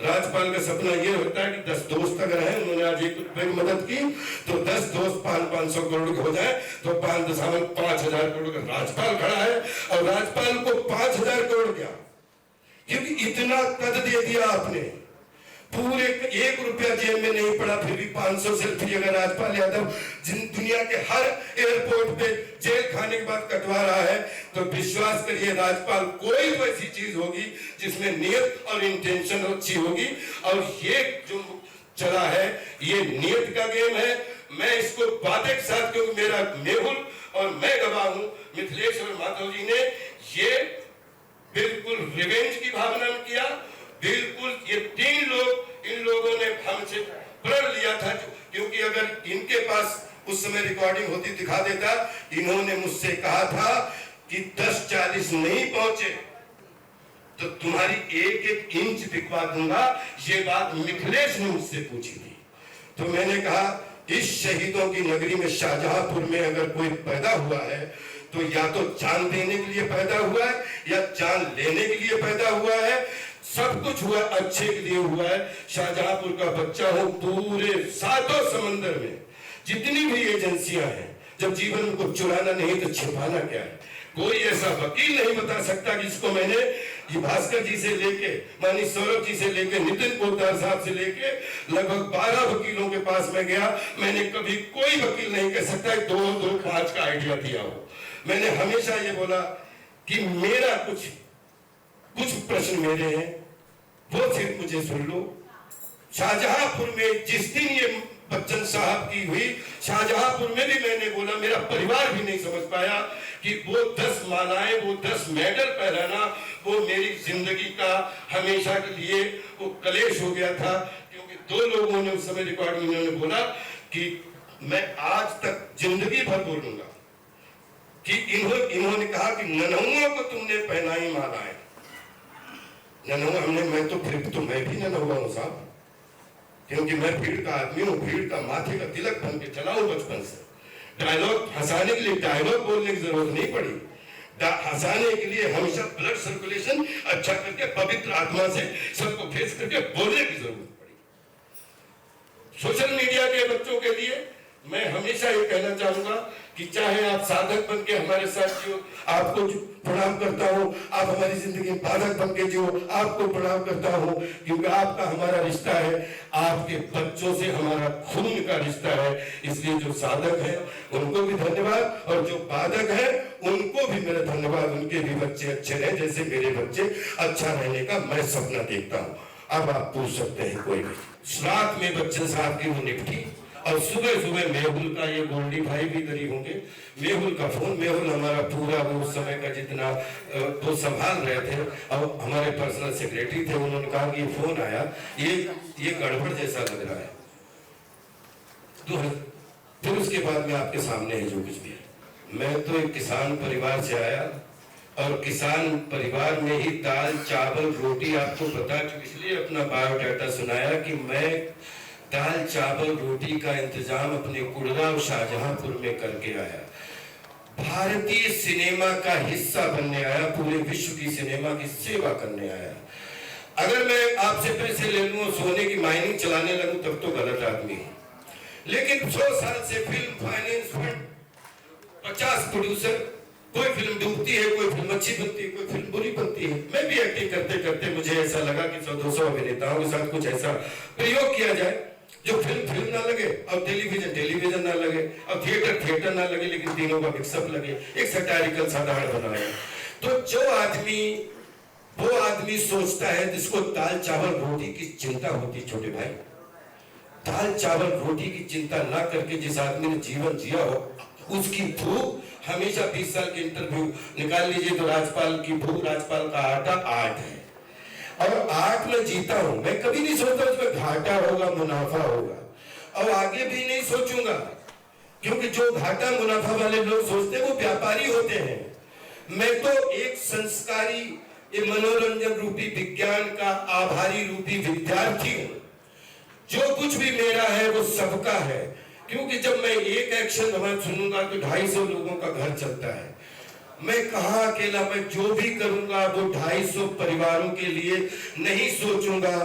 राजपाल का सपना ये होता है कि 10 दोस्त अगर हैं, उन्होंने आज 1 रुपए की मदद की, तो 10 दोस्त 500 करोड़ के हो जाए तो 5,5000 करोड़ का राजपाल खड़ा है। और राजपाल को 5000 करोड़ क्या, क्योंकि इतना कद दे दिया आपने, पूरे 1 रुपया जेब में नहीं पड़ा, फिर भी 500 सेल्फी अगर राजपाल यादव दुनिया के हर एयरपोर्ट पे जेल खाने के बाद कटवा रहा है, तो विश्वास करिए राजपाल कोई तो ऐसी चीज होगी जिसमें नियत और इंटेंशन अच्छी होगी। और ये जो चला है ये नियत का गेम है। मैं इसको वादे के साथ, क्योंकि मेरा मेहुल और मैं गवाह हूं, मिथिलेश और माधव जी ने ये बिल्कुल रिवेंज की भावना में किया। बिल्कुल ये 3 लोग, इन लोगों ने हमसे प्रण लिया था, क्योंकि अगर इनके पास उस समय रिकॉर्डिंग होती दिखा देता। इन्होंने मुझसे कहा था कि 10-40 नहीं पहुंचे तो तुम्हारी 1-1 इंच दिखवा दूंगा। ये बात मिथिलेश ने मुझसे पूछी थी। तो मैंने कहा इस शहीदों की नगरी में, शाहजहांपुर में अगर कोई पैदा हुआ है तो या तो जान देने के लिए पैदा हुआ है या जान लेने के लिए पैदा हुआ है। सब कुछ हुआ अच्छे के लिए हुआ है। शाहजहांपुर का बच्चा हूं, पूरे 7 समंदर में जितनी भी एजेंसियां हैं, जब जीवन में कुछ चुराना नहीं तो छिपाना क्या है। कोई ऐसा वकील नहीं बता सकता कि इसको मैंने ये भास्कर जी से लेके, मानी सौरभ जी से लेके, नितिन पोद्दार साहब से लेके लगभग 12 वकीलों के पास में गया, मैंने कभी कोई वकील नहीं कह सकता 2-2-5 का आइडिया दिया हो। मैंने हमेशा ये बोला कि मेरा कुछ प्रश्न मेरे हैं, वो सिर्फ मुझे सुन लो। शाहजहांपुर में जिस दिन ये बच्चन साहब की हुई, शाहजहांपुर में भी मैंने बोला, मेरा परिवार भी नहीं समझ पाया कि वो 10 मालाएं, वो 10 मेडल पहनाना, वो मेरी जिंदगी का हमेशा के लिए वो कलेश हो गया था। क्योंकि 2 लोगों ने उस समय रिकॉर्ड में उन्होंने बोला कि मैं आज तक जिंदगी भर बोलूंगा कि इन्होंने कहा कि नन्हुओं को तुमने पहनाई मालाएं। नन्हुआ मैं तो फिर तो मैं भी नन्हुआ हूं साहब, क्योंकि मैं भीड़ का आदमी हूं, भीड़ का माथे का तिलक बन के चला हूं बचपन से। डायलॉग हंसाने के लिए डायलॉग बोलने की जरूरत नहीं पड़ी। हंसाने के लिए हमेशा ब्लड सर्कुलेशन अच्छा करके पवित्र आत्मा से सबको फेस करके बोलने की जरूरत पड़ी। सोशल मीडिया के बच्चों के लिए मैं हमेशा ये कहना चाहूंगा कि चाहे आप साधक बन के हमारे साथ जियो, आपको प्रणाम करता हूं, आप हमारी जिंदगी में बाधक बन के जियो, आपको प्रणाम करता हूं, क्योंकि आपका हमारा रिश्ता है, आपके बच्चों से हमारा खून का रिश्ता है। इसलिए जो साधक है उनको भी धन्यवाद, और जो बाधक है उनको भी मेरा धन्यवाद। उनके भी बच्चे अच्छे रहे जैसे मेरे बच्चे अच्छा रहने का मैं सपना देखता हूँ। अब आप पूछ सकते हैं कोई भी। रात में बच्चन साहब की वो निपटी, और सुबह सुबह मेहुल का, ये गोल्डी भाई भी इधर ही होंगे, मेहुल का फोन। मेहुल हमारा पूरा वो उस समय का जितना वो संभाल रहे थे, और हमारे पर्सनल सेक्रेटरी थे, उन्होंने कहा कि ये फोन आया, ये गड़बड़ जैसा लग रहा है। तो फिर उसके बाद में आपके सामने है जो कुछ भी है। मैं तो एक किसान परिवार से आया, और किसान परिवार में ही दाल चावल रोटी, आपको बता चुकी, इसलिए अपना बायोडाटा सुनाया कि मैं दाल चावल रोटी का इंतजाम अपने कुड़रा और शाहजहांपुर में करके आया। भारतीय सिनेमा का हिस्सा बनने आया, पूरे विश्व की सिनेमा की सेवा करने आया। अगर मैं आपसे पैसे ले लूं और सोने की माइनिंग चलाने लगूं तब तो गलत आदमी है। लेकिन 100 साल से फिल्म फाइनेंस फंड, 50 प्रोड्यूसर, कोई फिल्म डूबती है, कोई फिल्म अच्छी बनती है, कोई फिल्म बुरी बनती है। मैं भी एक्टिंग करते करते मुझे ऐसा लगा कि 100-200 अभिनेताओं के साथ कुछ ऐसा प्रयोग किया जाए जो फिल्म ना लगे, और टेलीविजन ना लगे, और थिएटर ना लगे, लेकिन तीनों का मिक्सअप लगे, एक सटारिकल साधारण बनाया। तो जो आदमी सोचता है, जिसको दाल चावल रोटी की चिंता होती, छोटे भाई, दाल चावल रोटी की चिंता ना करके जिस आदमी ने जीवन जिया हो, उसकी भूख हमेशा 20 साल के इंटरव्यू निकाल लीजिए तो राजपाल की भूख, राजपाल का आटा 8 है, और 8 में जीता हूं। मैं कभी नहीं सोचता उसमें घाटा होगा मुनाफा होगा, और आगे भी नहीं सोचूंगा, क्योंकि जो घाटा मुनाफा वाले लोग सोचते हैं वो व्यापारी होते हैं। मैं तो एक संस्कारी, ये मनोरंजन रूपी विज्ञान का आभारी रूपी विद्यार्थी हूं। जो कुछ भी मेरा है वो सबका है, क्योंकि जब मैं एक एक्शन सुनूंगा तो 250 लोगों का घर चलता है। मैं कहां अकेला, मैं जो भी करूंगा वो 250 परिवारों के लिए नहीं सोचूंगा।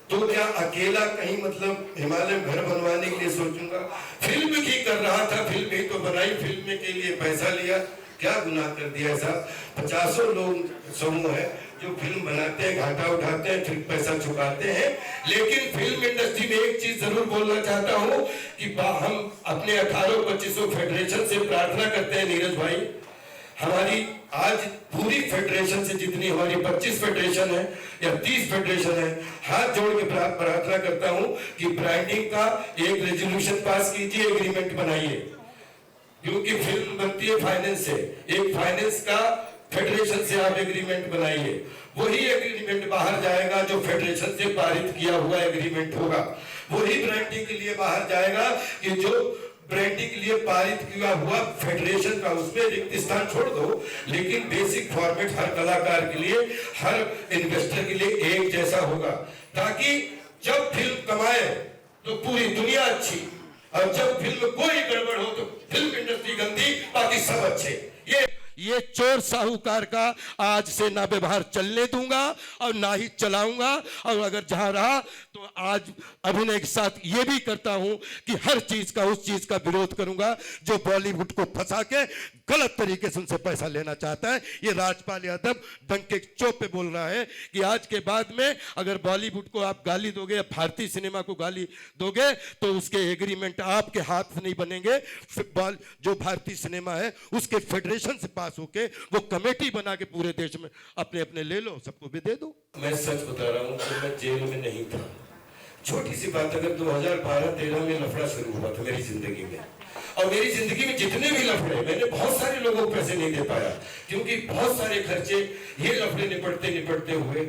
तो क्या अकेला कहीं मतलब हिमालय में घर बनवाने के लिए सोचूंगा? फिल्म की कर रहा था, फिल्म ही तो बनाई, फिल्म के लिए पैसा लिया, क्या गुनाह कर दिया साहब? 50 लोग समूह है जो फिल्म बनाते हैं, घाटा उठाते हैं, फिर पैसा चुकाते हैं। लेकिन फिल्म इंडस्ट्री में एक चीज जरूर बोलना चाहता हूं कि हम अपने 18-25 फेडरेशन से प्रार्थना करते हैं, नीरज भाई, हमारी आज पूरी फेडरेशन से जितनी हमारी 25 फेडरेशन है या 30 फेडरेशन है, हाथ जोड़ के प्रार्थना करता हूं कि ब्रांडिंग का एक रेजोल्यूशन पास कीजिए, एग्रीमेंट बनाइए, क्योंकि फिल्म बनती है फाइनेंस से, एक फाइनेंस का फेडरेशन से आप एग्रीमेंट बनाइए, वही एग्रीमेंट बाहर जाएगा जो फेडरेशन से पारित किया हुआ एग्रीमेंट होगा, वही ब्रांडिंग के लिए बाहर जाएगा कि जो ब्रांडिंग के लिए पारित किया हुआ फेडरेशन का, उसमें रिक्त स्थान छोड़ दो, लेकिन बेसिक फॉर्मेट हर कलाकार के लिए, हर इन्वेस्टर के लिए एक जैसा होगा, ताकि जब फिल्म कमाए तो पूरी दुनिया अच्छी, और जब फिल्म कोई गड़बड़ हो तो फिल्म इंडस्ट्री गंदी, बाकी सब अच्छे। ये चोर साहूकार का आज से ना व्यवहार चलने दूंगा और ना ही चलाऊंगा, और अगर जहां रहा तो आज अभिनय के साथ ये भी करता हूं कि हर चीज का, उस चीज का विरोध करूंगा जो बॉलीवुड को फंसा के गलत तरीके से उनसे पैसा लेना चाहता है। ये राजपाल यादव डंके चौप पे बोल रहा है कि आज के बाद में अगर बॉलीवुड को आप गाली दोगे या भारतीय सिनेमा को गाली दोगे तो उसके एग्रीमेंट आपके हाथ से नहीं बनेंगे। जो भारतीय सिनेमा है उसके फेडरेशन से पास होके वो कमेटी बना के पूरे देश में अपने अपने ले लो, सबको भी दे दो। मैं सच बता रहा हूं कि मैं जेल में नहीं था। छोटी सी बात, अगर 2012-13 में लफड़ा शुरू हुआ था मेरी जिंदगी में, और मेरी जिंदगी में जितने भी लफड़े, मैंने बहुत सारे लोगों को पैसे नहीं दे पाया क्योंकि बहुत सारे खर्चे ये लफड़े निपटते हुए।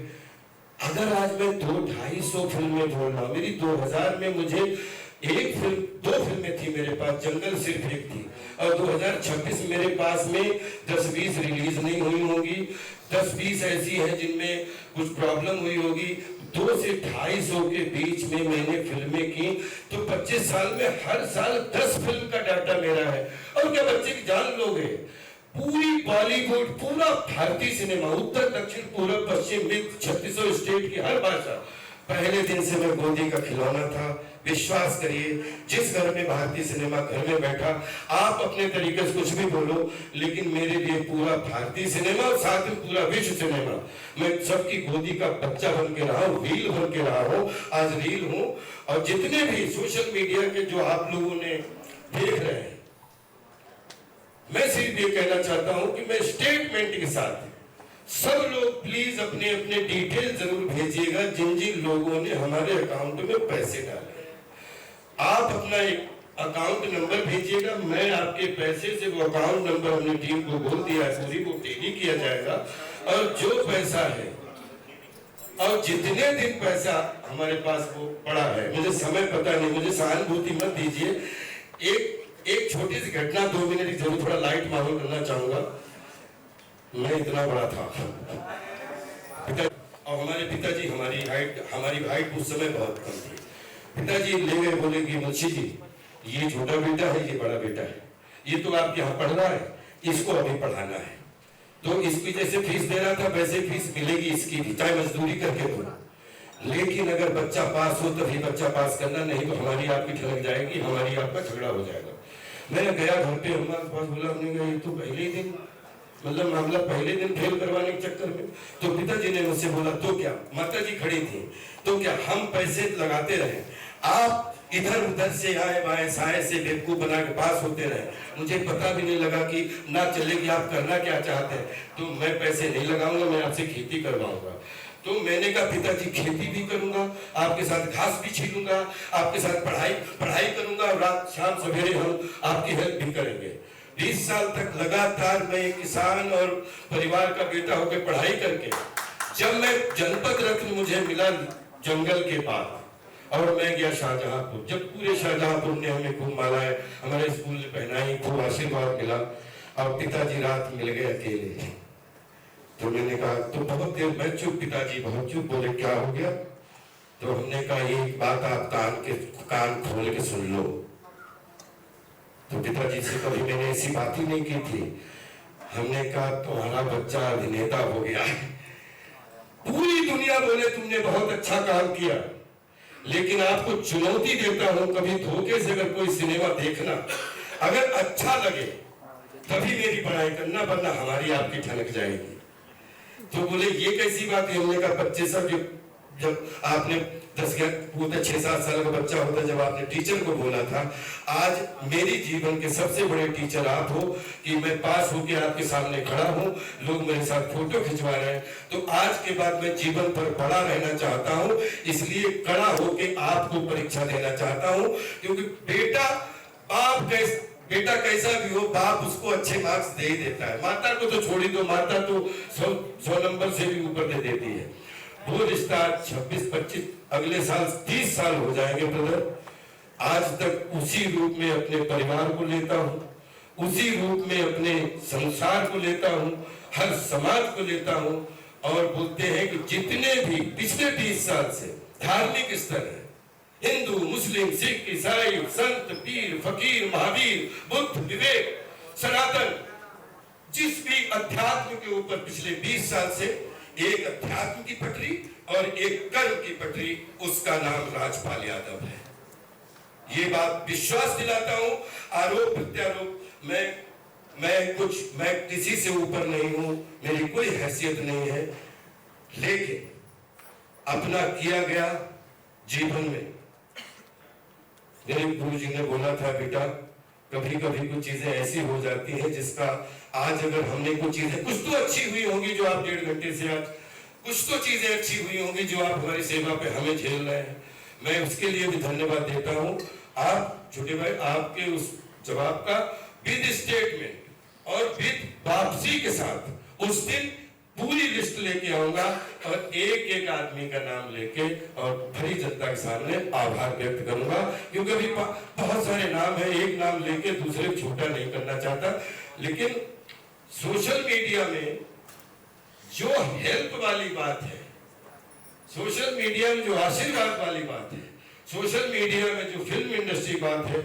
अगर आज मैं 200-250 फिल्में बोल रहा हूं, मेरी 2000 में मुझे एक फिल्म, 2 फिल्में थी मेरे पास, जंगल सिर्फ एक थी, और 2026 मेरे पास में 10-20 रिलीज नहीं हुई होंगी, 10-20 ऐसी हैं जिनमें कुछ प्रॉब्लम हुई होगी। 200 से 250 के बीच में मैंने फिल्में की, तो 25 साल में हर साल 10 फिल्म का डाटा मेरा है। और क्या बच्चे की जान लोगे? पूरी बॉलीवुड, पूरा भारतीय सिनेमा, उत्तर दक्षिण पूर्व पश्चिम मिड 3600 स्टेट की हर भाषा, पहले दिन से मैं गोदी का खिलौना था। विश्वास करिए, जिस घर में भारतीय सिनेमा घर में बैठा, आप अपने तरीके से कुछ भी बोलो, लेकिन मेरे लिए पूरा भारतीय सिनेमा और साथ में पूरा विश्व सिनेमा, मैं सबकी गोदी का बच्चा बन के रहा हूँ, रील बन के रहा हूँ, आज रील हूँ। और जितने भी सोशल मीडिया के जो आप लोगों ने देख रहे हैं, मैं सिर्फ ये कहना चाहता हूं कि मैं स्टेटमेंट के साथ, सब लोग प्लीज अपने अपने डिटेल जरूर भेजिएगा जिन जिन लोगों ने हमारे अकाउंट में पैसे डाले। आप अपना एक अकाउंट नंबर भेजिएगा, मैं आपके पैसे से वो अकाउंट नंबर हमने टीम को बोल दिया है, पूरी वो टेली किया जाएगा। और जो पैसा है और जितने दिन पैसा हमारे पास वो पड़ा है, मुझे समय पता नहीं, मुझे सहानुभूति मत दीजिए। एक छोटी सी घटना 2 मिनट की जरूर थोड़ा लाइट माहौल करना चाहूंगा। मैं इतना बड़ा था और हमारे पिताजी, हमारी हाइट उस समय बहुत कम थी। पिताजी ले गए, बोले कि मुंशी जी, ये छोटा बेटा है, ये बड़ा बेटा है, ये तो आपके यहाँ पढ़ रहा है, इसको अभी पढ़ाना है, तो इसकी जैसे फीस दे रहा था वैसे फीस मिलेगी इसकी भी, चाहे मजदूरी करके दो, लेकिन अगर बच्चा पास हो तभी बच्चा पास करना, नहीं तो हमारी आपकी ठलक जाएगी, हमारी आपका झगड़ा हो जाएगा। मैंने गया घर पे, हमारे पास बोला, हमने कहा ये तो पहले ही दिन, मतलब मामला पहले दिन फेल करवाने के चक्कर में। तो पिताजी ने मुझसे बोला, तो क्या, माता जी खड़ी थी, तो क्या हम पैसे लगाते रहे, आप इधर उधर से आए बाएं साए से बेवकूफ बना के पास होते रहे, मुझे पता भी नहीं लगा कि ना चले कि आप करना क्या चाहते हैं। तो मैं पैसे नहीं लगाऊंगा, मैं आपसे खेती करवाऊंगा। तो मैंने कहा पिताजी खेती भी करूंगा, आपके साथ घास भी छीलूंगा, आपके साथ पढ़ाई करूंगा, और रात शाम सवेरे हम आपकी हेल्प भी करेंगे। 20 साल तक लगातार मैं एक किसान और परिवार का बेटा होकर पढ़ाई करके, जब मैं जनपद रत्न मुझे मिला जंगल के पास, और मैं गया शाहजहांपुर, जब पूरे शाहजहांपुर ने हमें खूब मालाएं हमारे स्कूल में पहनाई, खूब आशीर्वाद मिला, और पिताजी रात मिल गए अकेले। तो मैंने कहा, तो बहुत देर मैं चुप, पिताजी बहुत चुप, बोले क्या हो गया? तो हमने कहा एक बात आप कान खोल के सुन लो। तो पिताजी से कभी मैंने ऐसी बात ही नहीं की थी। हमने कहा तुम्हारा बच्चा अभिनेता हो गया, पूरी दुनिया बोले तुमने बहुत अच्छा काम किया, लेकिन आपको चुनौती देता हूं, कभी धोखे से अगर कोई सिनेमा देखना, अगर अच्छा लगे तभी मेरी पढ़ाई करना, वरना हमारी आपकी ठनक जाएगी। तो बोले ये कैसी बात है? हमने कहा बच्चे सब, जब आपने 6-7 साल का बच्चा होता, जब आपने टीचर को बोला था, आज मेरी जीवन के सबसे बड़े टीचर आप हो कि मैं पास होकर आपके सामने खड़ा हूं, लोग मेरे साथ फोटो खिंचवा रहे हैं। तो आज के बाद मैं जीवन पर बड़ा रहना चाहता हूं, इसलिए कड़ा होकर आपको परीक्षा देना चाहता हूं, क्योंकि बेटा कैसा भी हो, बाप उसको अच्छे मार्क्स दे ही देता है। माता को तो छोड़ी दो, माता तो 100 नंबर से भी ऊपर दे देती है। वो रिश्ता 26-25 अगले साल 30 साल हो जाएंगे ब्रदर, आज तक उसी रूप में अपने परिवार को लेता हूँ, उसी रूप में अपने संसार को लेता हूँ, हर समाज को लेता हूँ। और बोलते हैं कि जितने भी पिछले 20 साल से धार्मिक स्तर है, हिंदू, मुस्लिम, सिख, ईसाई, संत, पीर, फकीर, महावीर, बुद्ध, विवेक, सनातन, जिस भी अध्यात्म के ऊपर पिछले 20 साल से एक अध्यात्म की पटरी और एक कर्म की पटरी, उसका नाम राजपाल यादव है। ये बात विश्वास दिलाता हूं, आरोप प्रत्यारोप मैं किसी से ऊपर नहीं हूं, मेरी कोई हैसियत नहीं है, लेकिन अपना किया गया जीवन में, मेरे गुरु जी ने बोला था, बेटा कभी कभी कुछ चीजें ऐसी हो जाती हैं जिसका आज अगर हमने कुछ चीजें, कुछ तो अच्छी हुई होंगी जो आप 1.5 घंटे से, आज कुछ तो चीजें अच्छी हुई होंगी जो आप हमारी सेवा पे हमें झेल रहे हैं, मैं उसके लिए भी धन्यवाद देता हूं। आप छोटे भाई, आपके उस जवाब का विद स्टेटमेंट और विद वापसी के साथ उस दिन पूरी लिस्ट लेके आऊंगा, और एक एक आदमी का नाम लेके और भरी जनता के सामने आभार व्यक्त करूंगा, क्योंकि अभी बहुत सारे नाम है, एक नाम लेके दूसरे छोटा नहीं करना चाहता। लेकिन सोशल मीडिया में जो हेल्प वाली बात है, सोशल मीडिया में जो आशीर्वाद वाली बात है, सोशल मीडिया में जो फिल्म इंडस्ट्री बात है,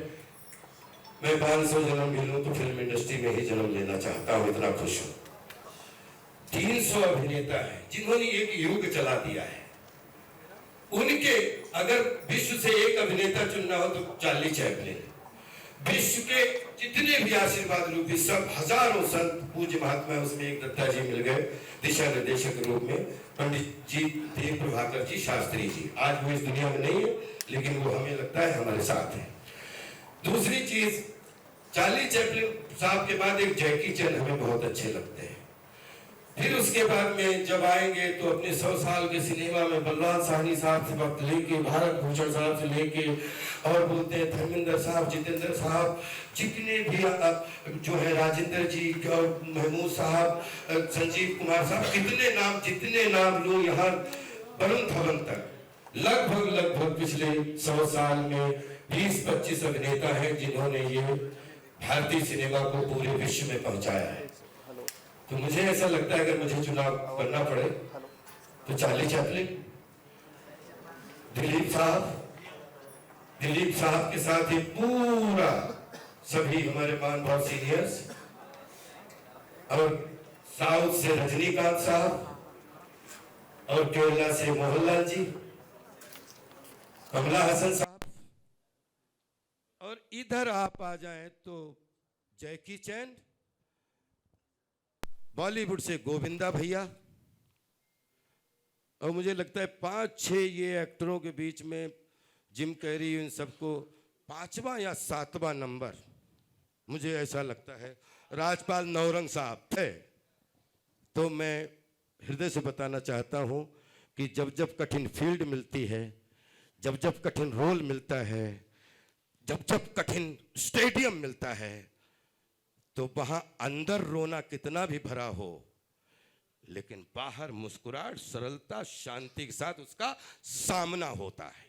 मैं 500 जन्म भी लूं तो फिल्म इंडस्ट्री में ही जन्म लेना चाहता हूं, इतना खुश हूं। 300 अभिनेता हैं जिन्होंने एक युग चला दिया है। उनके अगर विश्व से एक अभिनेता चुनना हो तो चार्ली चैपलिन। विश्व के जितने भी आशीर्वाद रूपी सब हजारों संत पूज्य महात्मा, उसमें एक दत्ता जी मिल गए दिशा निर्देशक के रूप में, पंडित जी देव प्रभाकर जी शास्त्री जी। आज वो इस दुनिया में नहीं है, लेकिन वो हमें लगता है हमारे साथ है। दूसरी चीज, चार्ली चैपलिन साहब के बाद एक जैकी चैन हमें बहुत अच्छे लगते हैं। फिर उसके बाद में जब आएंगे तो अपने 100 साल के सिनेमा में बलवान साहनी साहब से वक्त लेके, भारत भूषण साहब से लेके, और बोलते हैं धर्मेंद्र साहब, जितेंद्र साहब, जितने भी जो है राजेंद्र जी और महमूद साहब, संजीव कुमार साहब, जितने नाम लो यहाँ वरुण धवन तक, लगभग पिछले 100 साल में 20-25 अभिनेता हैं जिन्होंने ये भारतीय सिनेमा को पूरे विश्व में पहुंचाया है। तो मुझे ऐसा लगता है अगर मुझे चुनाव करना पड़े तो चार्ली चैपलिन, दिलीप साहब के साथ ही पूरा सभी हमारे मान भाव सीनियर्स, और साउथ से रजनीकांत साहब, और केरला से मोहनलाल जी, कमला हसन साहब, और इधर आप आ जाएं तो जैकी चैन, बॉलीवुड से गोविंदा भैया, और मुझे लगता है 5-6 ये एक्टरों के बीच में जिम कैरी, इन सबको 5वां या 7वां नंबर मुझे ऐसा लगता है राजपाल नौरंग साहब थे। तो मैं हृदय से बताना चाहता हूं कि जब कठिन फील्ड मिलती है, जब कठिन रोल मिलता है, जब कठिन स्टेडियम मिलता है, तो वहां अंदर रोना कितना भी भरा हो, लेकिन बाहर मुस्कुराहट, सरलता, शांति के साथ उसका सामना होता है,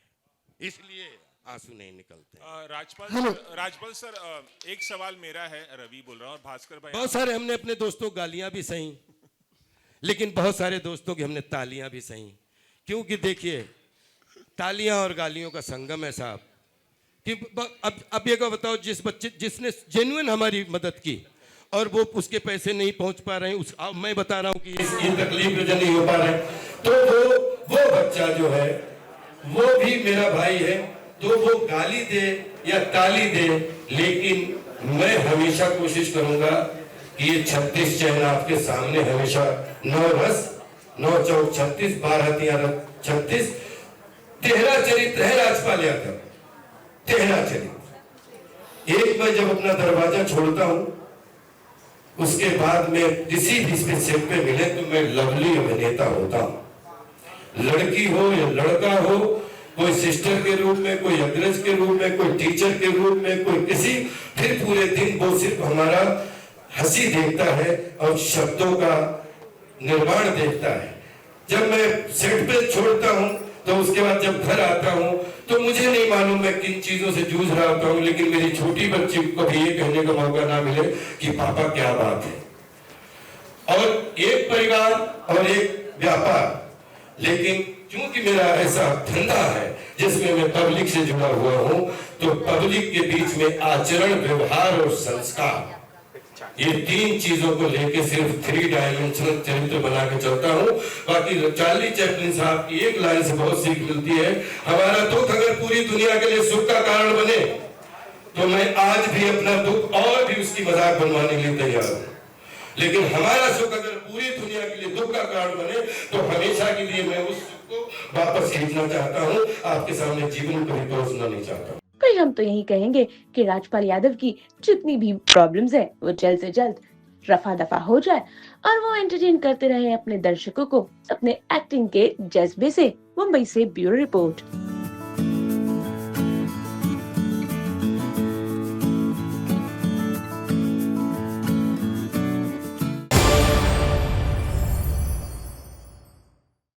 इसलिए आंसू नहीं निकलते। राजपाल सर, एक सवाल मेरा है, रवि बोल रहा हूँ, और भास्कर भाई। बहुत सारे हमने अपने दोस्तों गालियां भी सही, लेकिन बहुत सारे दोस्तों की हमने तालियां भी सही, क्योंकि देखिए तालियां और गालियों का संगम है साहब। कि अब ये को बताओ, जिसने जेन्युइन हमारी मदद की और वो उसके पैसे नहीं पहुंच पा रहे हैं, मैं बता रहा हूं कि ये तकलीफ वजह नहीं हो पा रहे, तो वो बच्चा जो है वो भी मेरा भाई है, तो वो गाली दे या ताली दे, लेकिन मैं हमेशा कोशिश करूंगा कि ये 36 चेहरा आपके सामने हमेशा 9 रस 9 चौक 36 12 13 36 तेहरा चरित्र है राजपाल यादव, तेहरा चरित्र। एक मैं जब अपना दरवाजा छोड़ता हूं, उसके बाद में किसी भी सेट पे मिले तो मैं लवली अभिनेता होता हूं। लड़की हो या लड़का हो, कोई सिस्टर के रूप में, कोई अग्रज के रूप में, कोई टीचर के रूप में, कोई किसी, फिर पूरे दिन वो सिर्फ हमारा हंसी देखता है और शब्दों का निर्माण देखता है। जब मैं सेट पे छोड़ता हूं तो उसके बाद जब घर आता हूं तो मुझे नहीं मालूम मैं किन चीजों से जूझ रहा होता हूं, लेकिन मेरी छोटी बच्ची को कभी ये कहने का मौका ना मिले कि पापा क्या बात है। और एक परिवार और एक व्यापार, लेकिन क्योंकि मेरा ऐसा धंधा है जिसमें मैं पब्लिक से जुड़ा हुआ हूं, तो पब्लिक के बीच में आचरण, व्यवहार और संस्कार, ये 3 चीजों को लेके सिर्फ 3 डायमेंशनल चरित्र बना के चलता हूँ। बाकी चार्ली चैपलिन साहब की एक लाइन से बहुत सीख मिलती है, हमारा दुख अगर पूरी दुनिया के लिए सुख का कारण बने तो मैं आज भी अपना दुख और भी उसकी मजाक बनवाने के लिए तैयार हूँ, लेकिन हमारा सुख अगर पूरी दुनिया के लिए दुख का कारण बने तो हमेशा के लिए मैं उस सुख को वापस खींचना चाहता हूँ, आपके सामने जीवन को भी तोड़ना नहीं चाहता। भाई हम तो यही कहेंगे कि राजपाल यादव की जितनी भी प्रॉब्लम्स है वो जल्द से जल्द रफा दफा हो जाए और वो एंटरटेन करते रहे अपने दर्शकों को अपने एक्टिंग के जज्बे से। मुंबई से ब्यूरो रिपोर्ट।